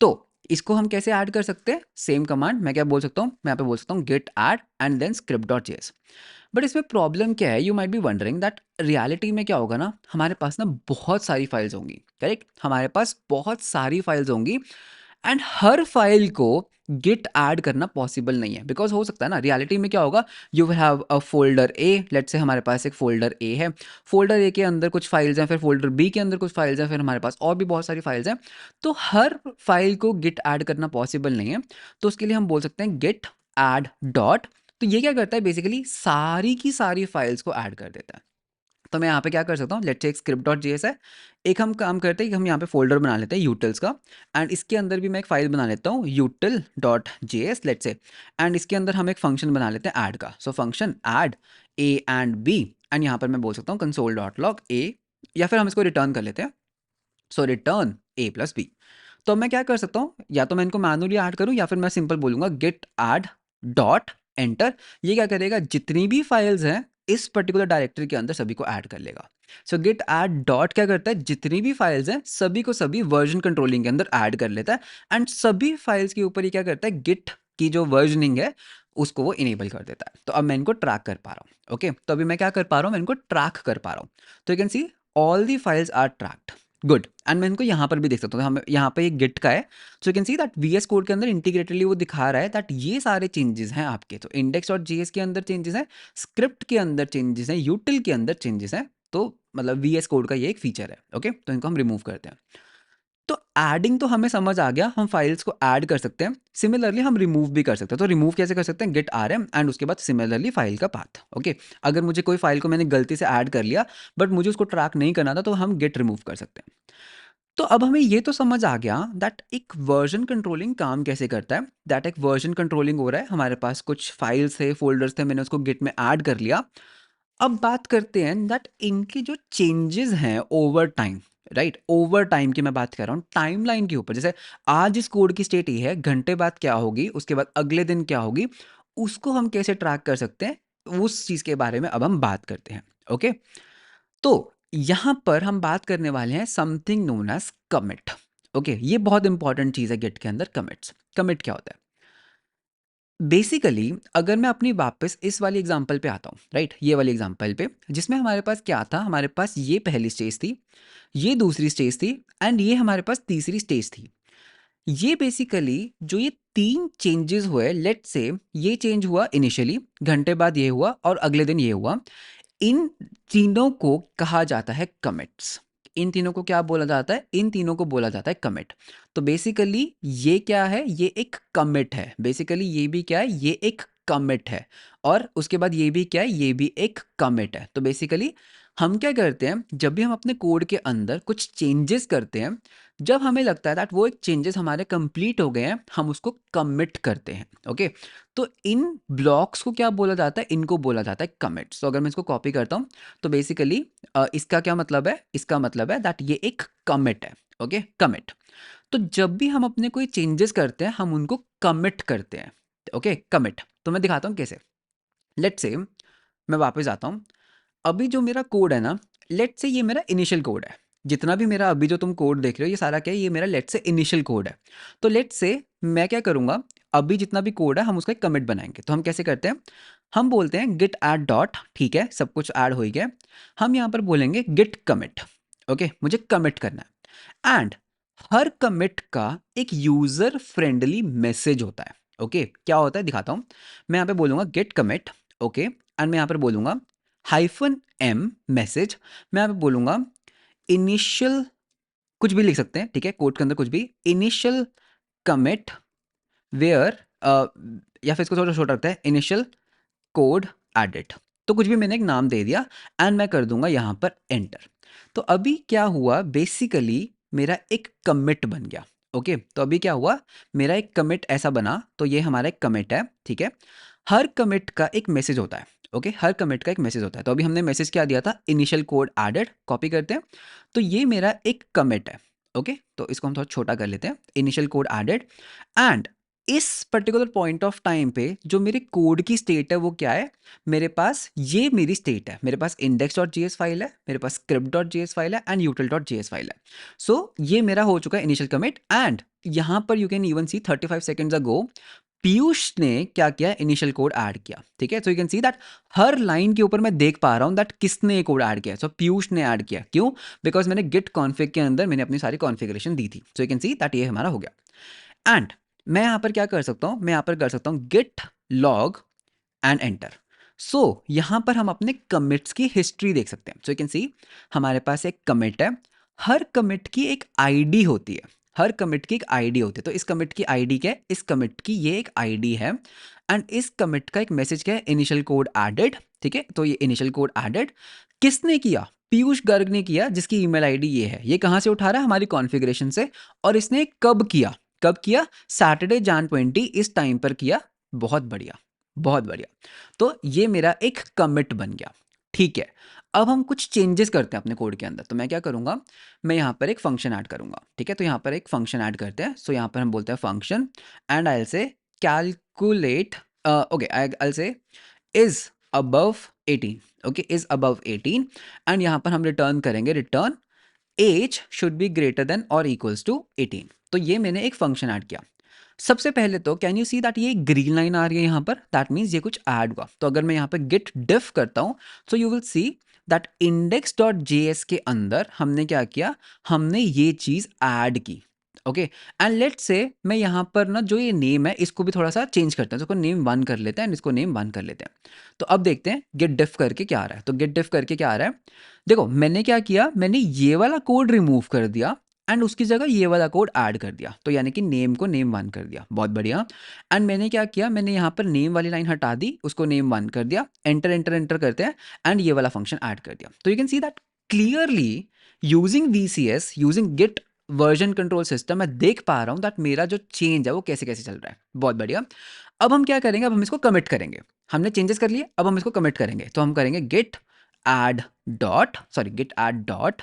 तो इसको हम कैसे ऐड कर सकते हैं, सेम कमांड मैं क्या बोल सकता हूँ, मैं यहाँ पे बोल सकता हूँ Git add and then script dot JS. But इसमें प्रॉब्लम क्या है, you might be wondering that reality में क्या होगा ना, हमारे पास ना बहुत सारी फाइल्स होंगी, करेक्ट, हमारे पास बहुत सारी फाइल्स होंगी एंड हर फाइल को गिट ऐड करना पॉसिबल नहीं है, बिकॉज हो सकता है ना, रियलिटी में क्या होगा, you will have a folder A, let's say हमारे पास एक फोल्डर ए है, फोल्डर ए के अंदर कुछ फाइल्स हैं, फिर फोल्डर बी के अंदर कुछ फाइल्स हैं, फिर हमारे पास और भी बहुत सारी फाइल्स हैं। तो हर फाइल को गिट ऐड करना पॉसिबल नहीं है, तो उसके लिए हम बोल सकते हैं गिट ऐड डॉट। तो ये क्या करता है, बेसिकली सारी की सारी फाइल्स को ऐड कर देता है। तो मैं यहाँ पे क्या कर सकता हूँ, लेट्स से एक स्क्रिप्ट डॉट जेएस है, एक हम काम करते हैं कि हम यहाँ पे फोल्डर बना लेते हैं यूटिल्स का, एंड इसके अंदर भी मैं एक फाइल बना लेता हूँ यूटिल dot JS, let's say, and इसके अंदर हम एक फंक्शन बना लेते हैं ऐड का, so function add A and B, and यहाँ पर मैं बोल सकता हूँ कंसोल डॉट लॉग ए, या फिर हम इसको रिटर्न कर लेते हैं, सो रिटर्न ए प्लस बी। तो अब मैं क्या कर सकता हूँ, या तो मैं इनको मैनुअली ऐड करूँ या फिर मैं सिंपल बोलूँगा गिट ऐड डॉट एंटर, ये क्या करेगा, जितनी भी फाइल्स हैं इस पर्टिकुलर डायरेक्टरी के अंदर सभी को ऐड कर लेगा। सो गिट ऐड डॉट क्या करता है, जितनी भी फाइल्स हैं सभी को सभी वर्जन कंट्रोलिंग के अंदर ऐड कर लेता है, एंड सभी फाइल्स के ऊपर ये क्या करता है, गिट की जो वर्जनिंग है उसको वो इनेबल कर देता है। तो अब मैं इनको ट्रैक कर पा रहा हूँ, ओके, तो अभी मैं क्या कर पा रहा हूँ, मैं इनको ट्रैक कर पा रहा हूँ। तो you can see all the files are tracked, good, and मैं इनको यहाँ पर भी देख सकता हूँ, हम यहाँ पे एक गिट का है, so you can see that VS code के अंदर इंटीग्रेटेडली वो दिखा रहा है दैट ये सारे चेंजेस हैं आपके, तो इंडेक्स डॉट जेएस के अंदर चेंजेस हैं, स्क्रिप्ट के अंदर चेंजेस हैं, यूटिल के अंदर चेंजेस हैं, तो मतलब वीएस कोड का ये एक फीचर है, ओके, तो इनको हम रिमूव करते हैं। तो एडिंग तो हमें समझ आ गया, हम फाइल्स को ऐड कर सकते हैं, सिमिलरली हम रिमूव भी कर सकते हैं। तो रिमूव कैसे कर सकते हैं, गिट आरएम एंड उसके बाद सिमिलरली फाइल का पाथ, ओके। अगर मुझे कोई फाइल को मैंने गलती से ऐड कर लिया बट मुझे उसको ट्रैक नहीं करना था, तो हम गिट रिमूव कर सकते हैं। तो अब हमें ये तो समझ आ गया दैट एक वर्जन कंट्रोलिंग काम कैसे करता है, दैट एक वर्जन कंट्रोलिंग हो रहा है, हमारे पास कुछ फाइल्स थे, फोल्डर्स थे, मैंने उसको गिट में ऐड कर लिया। अब बात करते हैं दैट इनके जो चेंजेस हैं over time, right, over time की मैं बात कर रहा हूँ, टाइमलाइन के ऊपर, जैसे आज इस कोड की स्टेट ये है, घंटे बाद क्या होगी, उसके बाद अगले दिन क्या होगी, उसको हम कैसे ट्रैक कर सकते हैं, उस चीज़ के बारे में अब हम बात करते हैं, ओके। तो यहां पर हम बात करने वाले हैं something known as commit, okay, ये बहुत इंपॉर्टेंट चीज है गिट के अंदर, कमिट्स। कमिट क्या होता है, बेसिकली अगर मैं अपनी वापस इस वाली एग्जांपल पे आता हूँ, राइट, ये वाली एग्जांपल पे, जिसमें हमारे पास क्या था, हमारे पास ये पहली स्टेज थी, ये दूसरी स्टेज थी, एंड ये हमारे पास तीसरी स्टेज थी। ये बेसिकली जो ये तीन चेंजेस हुए, लेट से ये चेंज हुआ इनिशियली, घंटे बाद ये हुआ और अगले दिन ये हुआ, इन तीनों को कहा जाता है कमिट्स। इन तीनों को क्या बोला जाता है, इन तीनों को बोला जाता है कमिट। तो बेसिकली ये क्या है, ये एक कमिट है, बेसिकली ये भी क्या है, ये एक कमिट है, और उसके बाद ये भी क्या है, ये भी एक कमिट है। तो बेसिकली हम क्या करते हैं, जब भी हम अपने कोड के अंदर कुछ चेंजेस करते हैं, जब हमें लगता है दैट वो एक चेंजेस हमारे कंप्लीट हो गए हैं, हम उसको कमिट करते हैं, ओके। तो इन ब्लॉक्स को क्या बोला जाता है, इनको बोला जाता है कमिट्स। तो अगर मैं इसको कॉपी करता हूँ, तो बेसिकली इसका क्या मतलब है, इसका मतलब है दैट ये एक कमिट है, ओके, कमिट। तो जब भी हम अपने कोई चेंजेस करते हैं, हम उनको कमिट करते हैं, ओके, कमिट। तो मैं दिखाता हूँ कैसे, लेट्स से मैं वापस आता हूँ, अभी जो मेरा कोड है ना, लेट्स से ये मेरा इनिशियल कोड है, जितना भी मेरा अभी जो तुम कोड देख रहे हो ये सारा क्या है, ये मेरा लेट्स से इनिशियल कोड है। तो लेट्स से मैं क्या करूंगा, अभी जितना भी कोड है हम उसका एक कमिट बनाएंगे। तो हम कैसे करते हैं, हम बोलते हैं गिट ऐड डॉट, ठीक है, सब कुछ ऐड हो ही गया, हम यहाँ पर बोलेंगे गिट कमिट, ओके, मुझे कमिट करना है, एंड हर कमिट का एक यूजर फ्रेंडली मैसेज होता है, ओके। क्या होता है दिखाता हूँ, मैं यहाँ पे बोलूंगा गेट कमिट, ओके, एंड मैं यहाँ पर बोलूंगा -m मैसेज, मैं यहाँ पे बोलूँगा इनिशियल, कुछ भी लिख सकते हैं, ठीक है, कोड के अंदर कुछ भी, इनिशियल कमिट वेयर, या फिर इसको थोड़ा छोटा रखते हैं, इनिशियल कोड एडिट। तो कुछ भी मैंने एक नाम दे दिया एंड मैं कर दूंगा यहाँ पर एंटर। तो अभी क्या हुआ, बेसिकली मेरा एक कमिट बन गया। ओके, तो अभी क्या हुआ, मेरा एक कमिट ऐसा बना, तो ये हमारा एक कमिट है, ठीक है। हर कमिट का एक मैसेज होता है। ओके, हर कमिट का एक मैसेज होता है। तो अभी हमने मैसेज क्या दिया था, इनिशियल कोड एडेड, कॉपी करते हैं। तो ये मेरा एक कमिट है। ओके, तो इसको हम थोड़ा छोटा कर लेते हैं, इनिशियल कोड एडेड। एंड इस पर्टिकुलर पॉइंट ऑफ टाइम पे जो मेरे कोड की स्टेट है वो क्या है, मेरे पास ये मेरी स्टेट है, मेरे पास index.js फाइल है, मेरे पास script.js फाइल है एंड util.js फाइल है। सो ये मेरा हो चुका है इनिशियल कमिट। एंड यहाँ पर you can even see 35 seconds ago Piyush ने क्या किया, इनिशियल कोड ऐड किया, ठीक है। So you can see that हर लाइन के ऊपर मैं देख पा रहा हूं दैट किसने ये कोड ऐड किया। सो पीयूष ने ऐड किया, क्यों, बिकॉज मैंने गिट कॉन्फ़िग के अंदर मैंने अपनी सारी कॉन्फ़िगरेशन दी थी। सो यू कैन सी दैट ये हमारा हो गया। एंड मैं यहां पर क्या कर सकता हूं, मैं यहां पर कर सकता हूं गिट लॉग एंड एंटर। सो यहां पर हम अपने कमिट्स की हिस्ट्री देख सकते हैं। सो यू कैन सी हमारे पास एक कमिट है, हर कमिट की एक आईडी होती है, हर कमिट की एक आईडी होती है। तो इस कमिट की आईडी क्या है, इस कमिट की ये एक आईडी है। एंड इस कमिट का एक मैसेज क्या है, इनिशियल कोड एडेड, ठीक है। तो ये इनिशियल कोड एडेड किसने किया, पीयूष गर्ग ने किया, जिसकी ईमेल आईडी ये है। ये कहां से उठा रहा है, हमारी कॉन्फ़िगरेशन से। और इसने कब किया, कब किया, सैटरडे Jan 20 इस टाइम पर किया। बहुत बढ़िया, बहुत बढ़िया। तो ये मेरा एक कमिट बन गया, ठीक है। अब हम कुछ चेंजेस करते हैं अपने कोड के अंदर। तो मैं क्या करूंगा, मैं यहाँ पर एक फंक्शन ऐड करूंगा, ठीक है। तो यहाँ पर एक फंक्शन ऐड करते हैं। सो यहाँ पर हम बोलते हैं फंक्शन एंड आई से calculate, okay, I say is above 18, okay, is above 18। And यहाँ पर हम रिटर्न करेंगे, return age should be greater than और इक्वल्स टू 18। तो ये मैंने एक फंक्शन ऐड किया। सबसे पहले तो कैन यू सी दैट ये ग्रीन लाइन आ रही है यहाँ पर, दैट मीन्स ये कुछ ऐड हुआ। तो अगर मैं यहाँ पे गिट डिफ करता हूँ, so you will see that index.js के अंदर हमने क्या किया, हमने ये चीज ऐड की। ओके, एंड लेट्स से मैं यहाँ पर ना जो ये नेम है इसको भी थोड़ा सा चेंज करते हैं। तो इसको नेम 1 कर लेते हैं एंड इसको नेम 1 कर लेते हैं। तो अब देखते हैं गिट डिफ करके क्या आ रहा है। तो गिट डिफ करके क्या आ रहा है, देखो मैंने क्या किया, मैंने ये वाला कोड रिमूव कर दिया एंड उसकी जगह ये वाला कोड ऐड कर दिया। तो यानी कि नेम को नेम 1 कर दिया, बहुत बढ़िया। एंड मैंने क्या किया, मैंने यहाँ पर नेम वाली लाइन हटा दी, उसको नेम 1 कर दिया, एंटर एंटर एंटर करते हैं एंड ये वाला फंक्शन ऐड कर दिया। तो you can see that clearly using VCS, using Git version control system, मैं देख पा रहा हूँ दैट मेरा जो चेंज है वो कैसे कैसे चल रहा है। बहुत बढ़िया। अब हम क्या करेंगे, अब हम इसको कमिट करेंगे। हमने चेंजेस कर लिए, अब हम इसको कमिट करेंगे। तो हम करेंगे Git add dot, sorry Git add dot,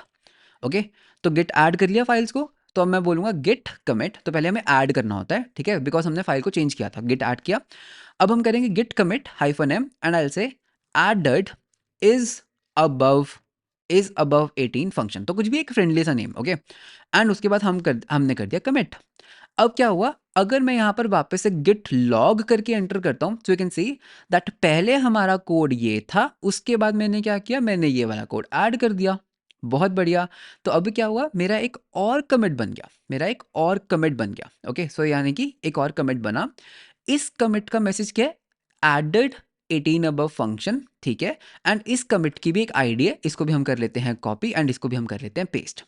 okay. तो गिट ऐड कर लिया फाइल्स को। तो अब मैं बोलूंगा गिट कमिट। तो पहले हमें ऐड करना होता है, ठीक है, बिकॉज हमने फाइल को चेंज किया था, गिट ऐड किया। अब हम करेंगे git commit -m and I say added is above, is above 18 function. तो कुछ भी एक फ्रेंडली सा नेम, ओके। एंड उसके बाद हमने कर दिया कमिट। अब क्या हुआ, अगर मैं यहाँ पर वापस से गिट लॉग करके एंटर करता हूँ, सो यू कैन सी दैट पहले हमारा कोड ये था, उसके बाद मैंने क्या किया, मैंने ये वाला कोड ऐड कर दिया। बहुत बढ़िया। तो अभी क्या हुआ, मेरा एक और कमिट बन गया, मेरा एक और कमिट बन गया। ओके, सो यानी कि एक और कमिट बना। इस कमिट का मैसेज क्या है, एडेड 18 अबव फंक्शन, ठीक है। एंड इस कमिट की भी एक आईडी है, इसको भी हम कर लेते हैं कॉपी एंड इसको भी हम कर लेते हैं पेस्ट।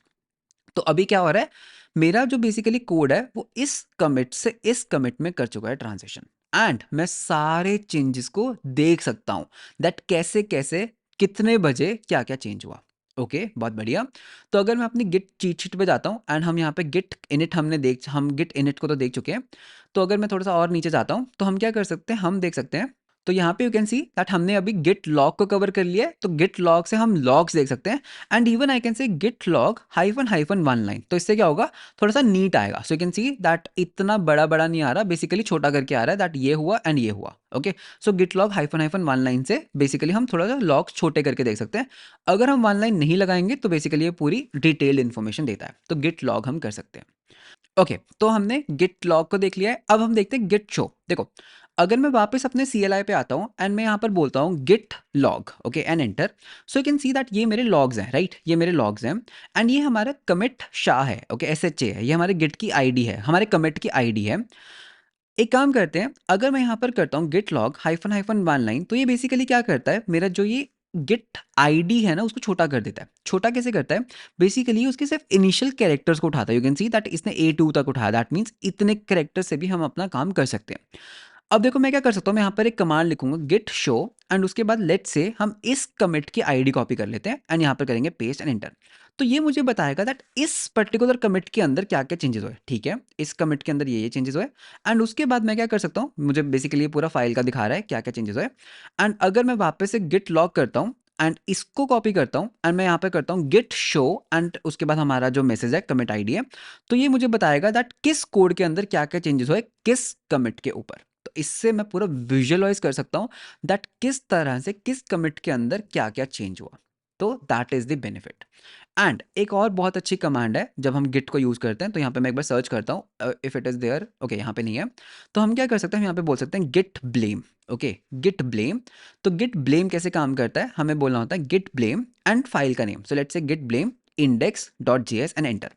तो अभी क्या हो रहा है, मेरा जो बेसिकली कोड है वो इस कमिट से इस कमिट में कर चुका है ट्रांजिशन। एंड मैं सारे चेंजेस को देख सकता हूं दैट कैसे कैसे कितने बजे क्या क्या चेंज हुआ। ओके, बहुत बढ़िया। तो अगर मैं अपनी गिट चीट शीट पे जाता हूं एंड हम यहाँ पे गिट इनिट हम गिट इनिट को तो देख चुके हैं। तो अगर मैं थोड़ा सा और नीचे जाता हूं तो हम क्या कर सकते हैं, हम देख सकते हैं। तो यहाँ पे यू कैन सी दैट हमने अभी गिट लॉग को कवर कर लिया है। तो गिट लॉग से हम लॉग्स देख सकते हैं and even I can say Git log hyphen 1 line. तो इससे क्या होगा, थोड़ा सा नीट आएगा। So you can see that इतना बड़ा बड़ा नहीं आ रहा, बेसिकली छोटा करके आ रहा है दैट ये हुआ एंड ये हुआ। ओके, सो गिट लॉग हाइफन 1 लाइन से बेसिकली हम थोड़ा सा लॉग छोटे करके देख सकते हैं। अगर हम 1 लाइन नहीं लगाएंगे तो बेसिकली ये पूरी डिटेल्ड इन्फॉर्मेशन देता है। तो गिट लॉग हम कर सकते हैं। ओके, तो हमने गिट लॉग को देख लिया है। अब हम देखते हैं गिट शो। देखो, अगर मैं वापस अपने CLI पे आता हूं एंड मैं यहां पर बोलता हूं Git log, okay, and enter. So you can see that ये मेरे लॉग्स हैं, राइट, ये मेरे लॉग्स हैं। एंड ये हमारा कमिट शाह है, ओके, SHA है, ये हमारे गिट की आईडी है, हमारे कमिट की आईडी है। एक काम करते हैं, अगर मैं यहाँ पर करता हूँ गिट लॉग हाइफन 1 लाइन, तो ये बेसिकली क्या करता है, मेरा जो ये गिट आईडी है ना उसको छोटा कर देता है। छोटा कैसे करता है? बेसिकली उसके सिर्फ इनिशियल कैरेक्टर्स को उठाता है। यू कैन सी दैट इसने A2 तक उठाया, दैट मीन्स इतने कैरेक्टर से भी हम अपना काम कर सकते हैं। अब देखो मैं क्या कर सकता हूँ, मैं यहाँ पर एक कमांड लिखूंगा गिट शो, एंड उसके बाद लेट से हम इस कमिट की आईडी कॉपी कर लेते हैं एंड यहाँ पर करेंगे पेस्ट एंड एंटर। तो ये मुझे बताएगा दैट इस पर्टिकुलर कमिट के अंदर क्या क्या चेंजेस हुए। ठीक है, इस कमिट के अंदर ये चेंजेस हुए। एंड उसके बाद मैं क्या कर सकता हूँ, मुझे बेसिकली ये पूरा फाइल का दिखा रहा है क्या क्या चेंजेस हुए। एंड अगर मैं वापस से गिट लॉग करता हूँ एंड इसको कॉपी करता हूँ एंड मैं यहाँ पे करता हूँ गिट शो, एंड उसके बाद हमारा जो मैसेज है कमिट आईडी है, तो ये मुझे बताएगा दैट किस कोड के अंदर क्या क्या चेंजेस हुए किस कमिट के ऊपर। तो इससे मैं पूरा विजुअलाइज कर सकता हूँ दैट किस तरह से किस कमिट के अंदर क्या क्या चेंज हुआ। तो that is the benefit. And एक और बहुत अच्छी कमांड है जब हम गिट को यूज करते हैं, तो यहाँ पे मैं एक बार सर्च करता हूँ if it is there. Okay, यहाँ पे नहीं है। तो हम क्या कर सकते हैं, हम यहाँ पे बोल सकते हैं Git blame. Okay, Git blame. तो गिट ब्लेम कैसे काम करता है, हमें बोलना होता है गिट ब्लेम एंड फाइल का name. So let's say Git blame index.js and enter.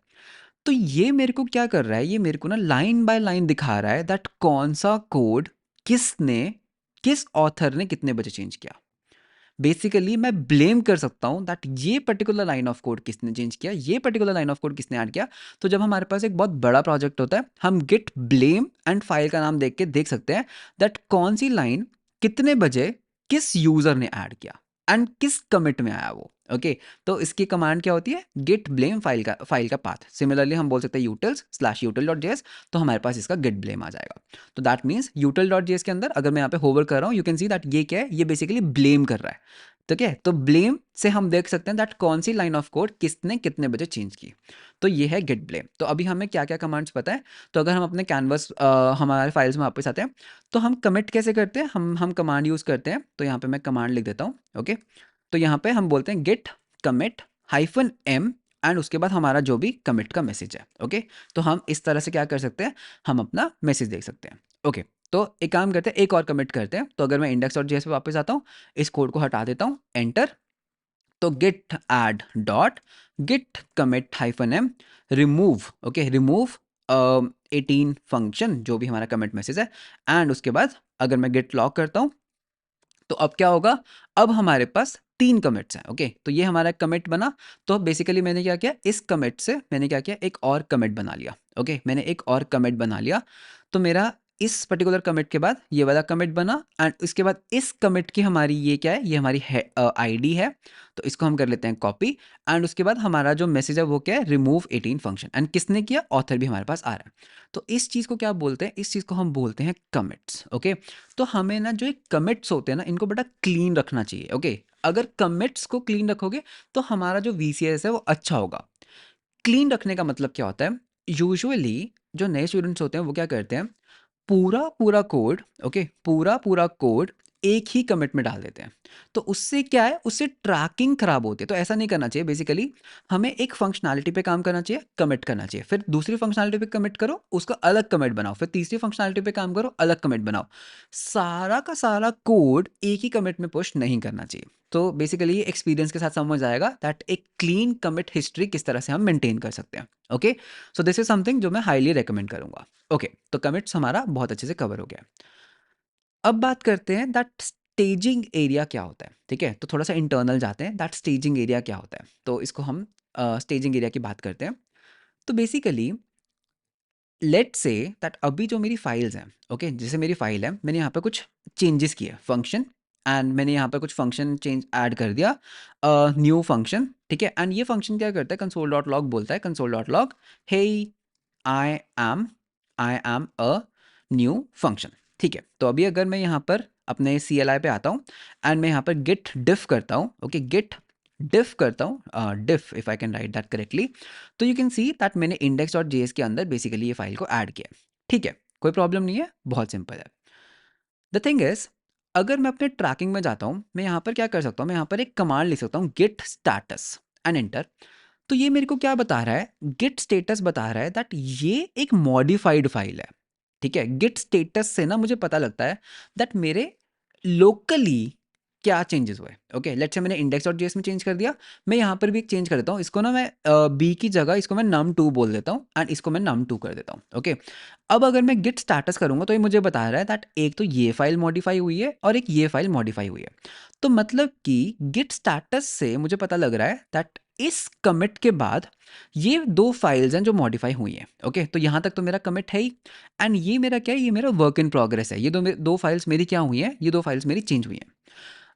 तो ये मेरे को क्या कर रहा है, ये मेरे को ना लाइन बाय लाइन दिखा रहा है दैट कौन सा कोड किसने, किस ऑथर ने कितने बजे चेंज किया। बेसिकली मैं ब्लेम कर सकता हूं दैट ये पर्टिकुलर लाइन ऑफ कोड किसने चेंज किया, ये पर्टिकुलर लाइन ऑफ कोड किसने ऐड किया। तो जब हमारे पास एक बहुत बड़ा प्रोजेक्ट होता है, हम गिट ब्लेम एंड फाइल का नाम देख के देख सकते हैं दैट कौन सी लाइन कितने बजे किस यूजर ने ऐड किया एंड किस कमिट में आया वो। ओके, तो इसकी कमांड क्या होती है, गिट ब्लेम फाइल का पाथ। सिमिलरली हम बोल सकते हैं utils/util.js, तो हमारे पास इसका गिट ब्लेम आ जाएगा। तो दैट मीन्स util.js के अंदर अगर मैं यहाँ पे होवर कर रहा हूँ, यू कैन सी दैट ये क्या है, ये बेसिकली ब्लेम कर रहा है। तो क्या है, तो ब्लेम से हम देख सकते हैं दैट कौन सी लाइन ऑफ कोड किसने कितने बजे चेंज की। तो ये है गेट ब्लेम। तो अभी हमें क्या क्या कमांड्स पता है। तो अगर हम अपने कैनवस हमारे फाइल्स में वापस आते हैं, तो हम कमिट कैसे करते हैं, हम कमांड यूज करते हैं। तो यहाँ पे मैं कमांड लिख देता हूँ। ओके, तो यहाँ पे हम बोलते हैं गेट कमिट -m, एंड उसके बाद हमारा जो भी कमिट का मैसेज है। ओके, तो हम इस तरह से क्या कर सकते हैं, हम अपना मैसेज देख सकते हैं। ओके, तो एक काम करते हैं, एक और कमिट करते हैं। तो अगर मैं index.js पे वापस आता हूँ, इस कोड को हटा देता हूँ, एंटर। तो Git add dot Git commit -m remove. Okay, remove 18 function, जो भी हमारा कमिट मैसेज है। एंड उसके बाद अगर मैं गिट लॉग करता हूँ, तो अब क्या होगा, अब हमारे पास 3 कमिट्स हैं। ओके, तो ये हमारा कमिट बना। तो बेसिकली मैंने क्या किया, इस कमिट से मैंने क्या किया, एक और कमिट बना लिया। ओके, मैंने एक और कमिट बना लिया। तो मेरा इस पर्टिकुलर कमिट के बाद ये वाला कमिट बना, एंड उसके बाद इस कमिट की हमारी ये क्या है, ये हमारी आईडी है। तो इसको हम कर लेते हैं कॉपी। एंड उसके बाद हमारा जो मैसेज है वो क्या है, रिमूव 18 फंक्शन। एंड किसने किया, ऑथर भी हमारे पास आ रहा है। तो इस चीज़ को क्या बोलते हैं, इस चीज़ को हम बोलते हैं कमिट्स। ओके, तो हमें ना जो एक कमिट्स होते हैं ना, इनको बड़ा क्लीन रखना चाहिए। ओके, अगर कमिट्स को क्लीन रखोगे तो हमारा जो VCS है वो अच्छा होगा। क्लीन रखने का मतलब क्या होता है, यूजुअली जो नए स्टूडेंट्स होते हैं वो क्या करते हैं, पूरा पूरा कोड, ओके, पूरा पूरा कोड एक ही कमिट में डाल देते हैं। तो उससे क्या है, उससे ट्रैकिंग खराब होती है। तो ऐसा नहीं करना चाहिए। बेसिकली हमें एक फंक्शनैलिटी पे काम करना चाहिए, कमिट करना चाहिए, फिर दूसरी फंक्शनैलिटी पे कमिट करो, उसका अलग कमिट बनाओ, फिर तीसरी फंक्शनैलिटी पे काम करो, अलग कमिट बनाओ। सारा का सारा कोड एक ही कमिट में पुश नहीं करना चाहिए। तो बेसिकली एक्सपीरियंस के साथ समझ आएगा दैट एक क्लीन कमिट हिस्ट्री किस तरह से हम मेंटेन कर सकते हैं। Okay, so this is something जो मैं हाईली रेकमेंड करूंगा। ओके, तो कमिट्स हमारा बहुत अच्छे से कवर हो गया। अब बात करते हैं दैट स्टेजिंग एरिया क्या होता है। ठीक है, तो थोड़ा सा इंटरनल जाते हैं, दैट स्टेजिंग एरिया क्या होता है। तो इसको हम स्टेजिंग एरिया की बात करते हैं। तो बेसिकली लेट से दैट अभी जो मेरी फाइल्स हैं, ओके, जैसे मेरी फाइल है, मैंने यहाँ पे कुछ चेंजेस किए फंक्शन, एंड मैंने यहाँ पे कुछ फंक्शन चेंज ऐड कर दिया, न्यू फंक्शन। ठीक है, एंड ये फंक्शन क्या करता है, console.log बोलता है, console.log hey I am I am a new function. ठीक है, तो अभी अगर मैं यहाँ पर अपने CLI पे आता हूँ एंड मैं यहाँ पर गिट डिफ करता हूँ। ओके, गिट डिफ करता हूँ, diff if I can write that correctly. तो यू कैन सी दैट मैंने index.js के अंदर बेसिकली ये फाइल को ऐड किया। ठीक है, कोई प्रॉब्लम नहीं है, बहुत सिंपल है। द थिंग इज, अगर मैं अपने ट्रैकिंग में जाता हूँ, मैं यहाँ पर क्या कर सकता हूँ, मैं यहाँ पर एक कमांड लिख सकता हूँ गिट स्टेटस एंड एंटर। तो ये मेरे को क्या बता रहा है, गिट स्टेटस बता रहा है दैट ये एक मॉडिफाइड फाइल है। ठीक है, गिट स्टेटस से ना मुझे पता लगता है दैट मेरे लोकली क्या चेंजेस हुए। ओके, लेट्स से मैंने इंडेक्स डॉट जेएस में चेंज कर दिया, मैं यहाँ पर भी एक चेंज कर देता हूँ, इसको ना मैं बी की जगह इसको मैं num2 बोल देता हूँ एंड इसको मैं num2 कर देता हूँ। ओके, अब अगर मैं गिट स्टेटस करूँगा तो ये मुझे बता रहा है दैट एक तो ये फाइल मॉडिफाई हुई है और एक ये फाइल मॉडिफाई हुई है। तो मतलब कि गिट स्टेटस से मुझे पता लग रहा है दैट इस कमिट के बाद ये दो फाइल्स हैं जो मॉडिफाई हुई हैं। ओके, तो यहाँ तक तो मेरा कमिट है ही, एंड ये मेरा क्या है, ये मेरा वर्क इन प्रोग्रेस है। ये दो फाइल्स मेरी क्या हुई हैं, ये दो फाइल्स मेरी चेंज हुई हैं।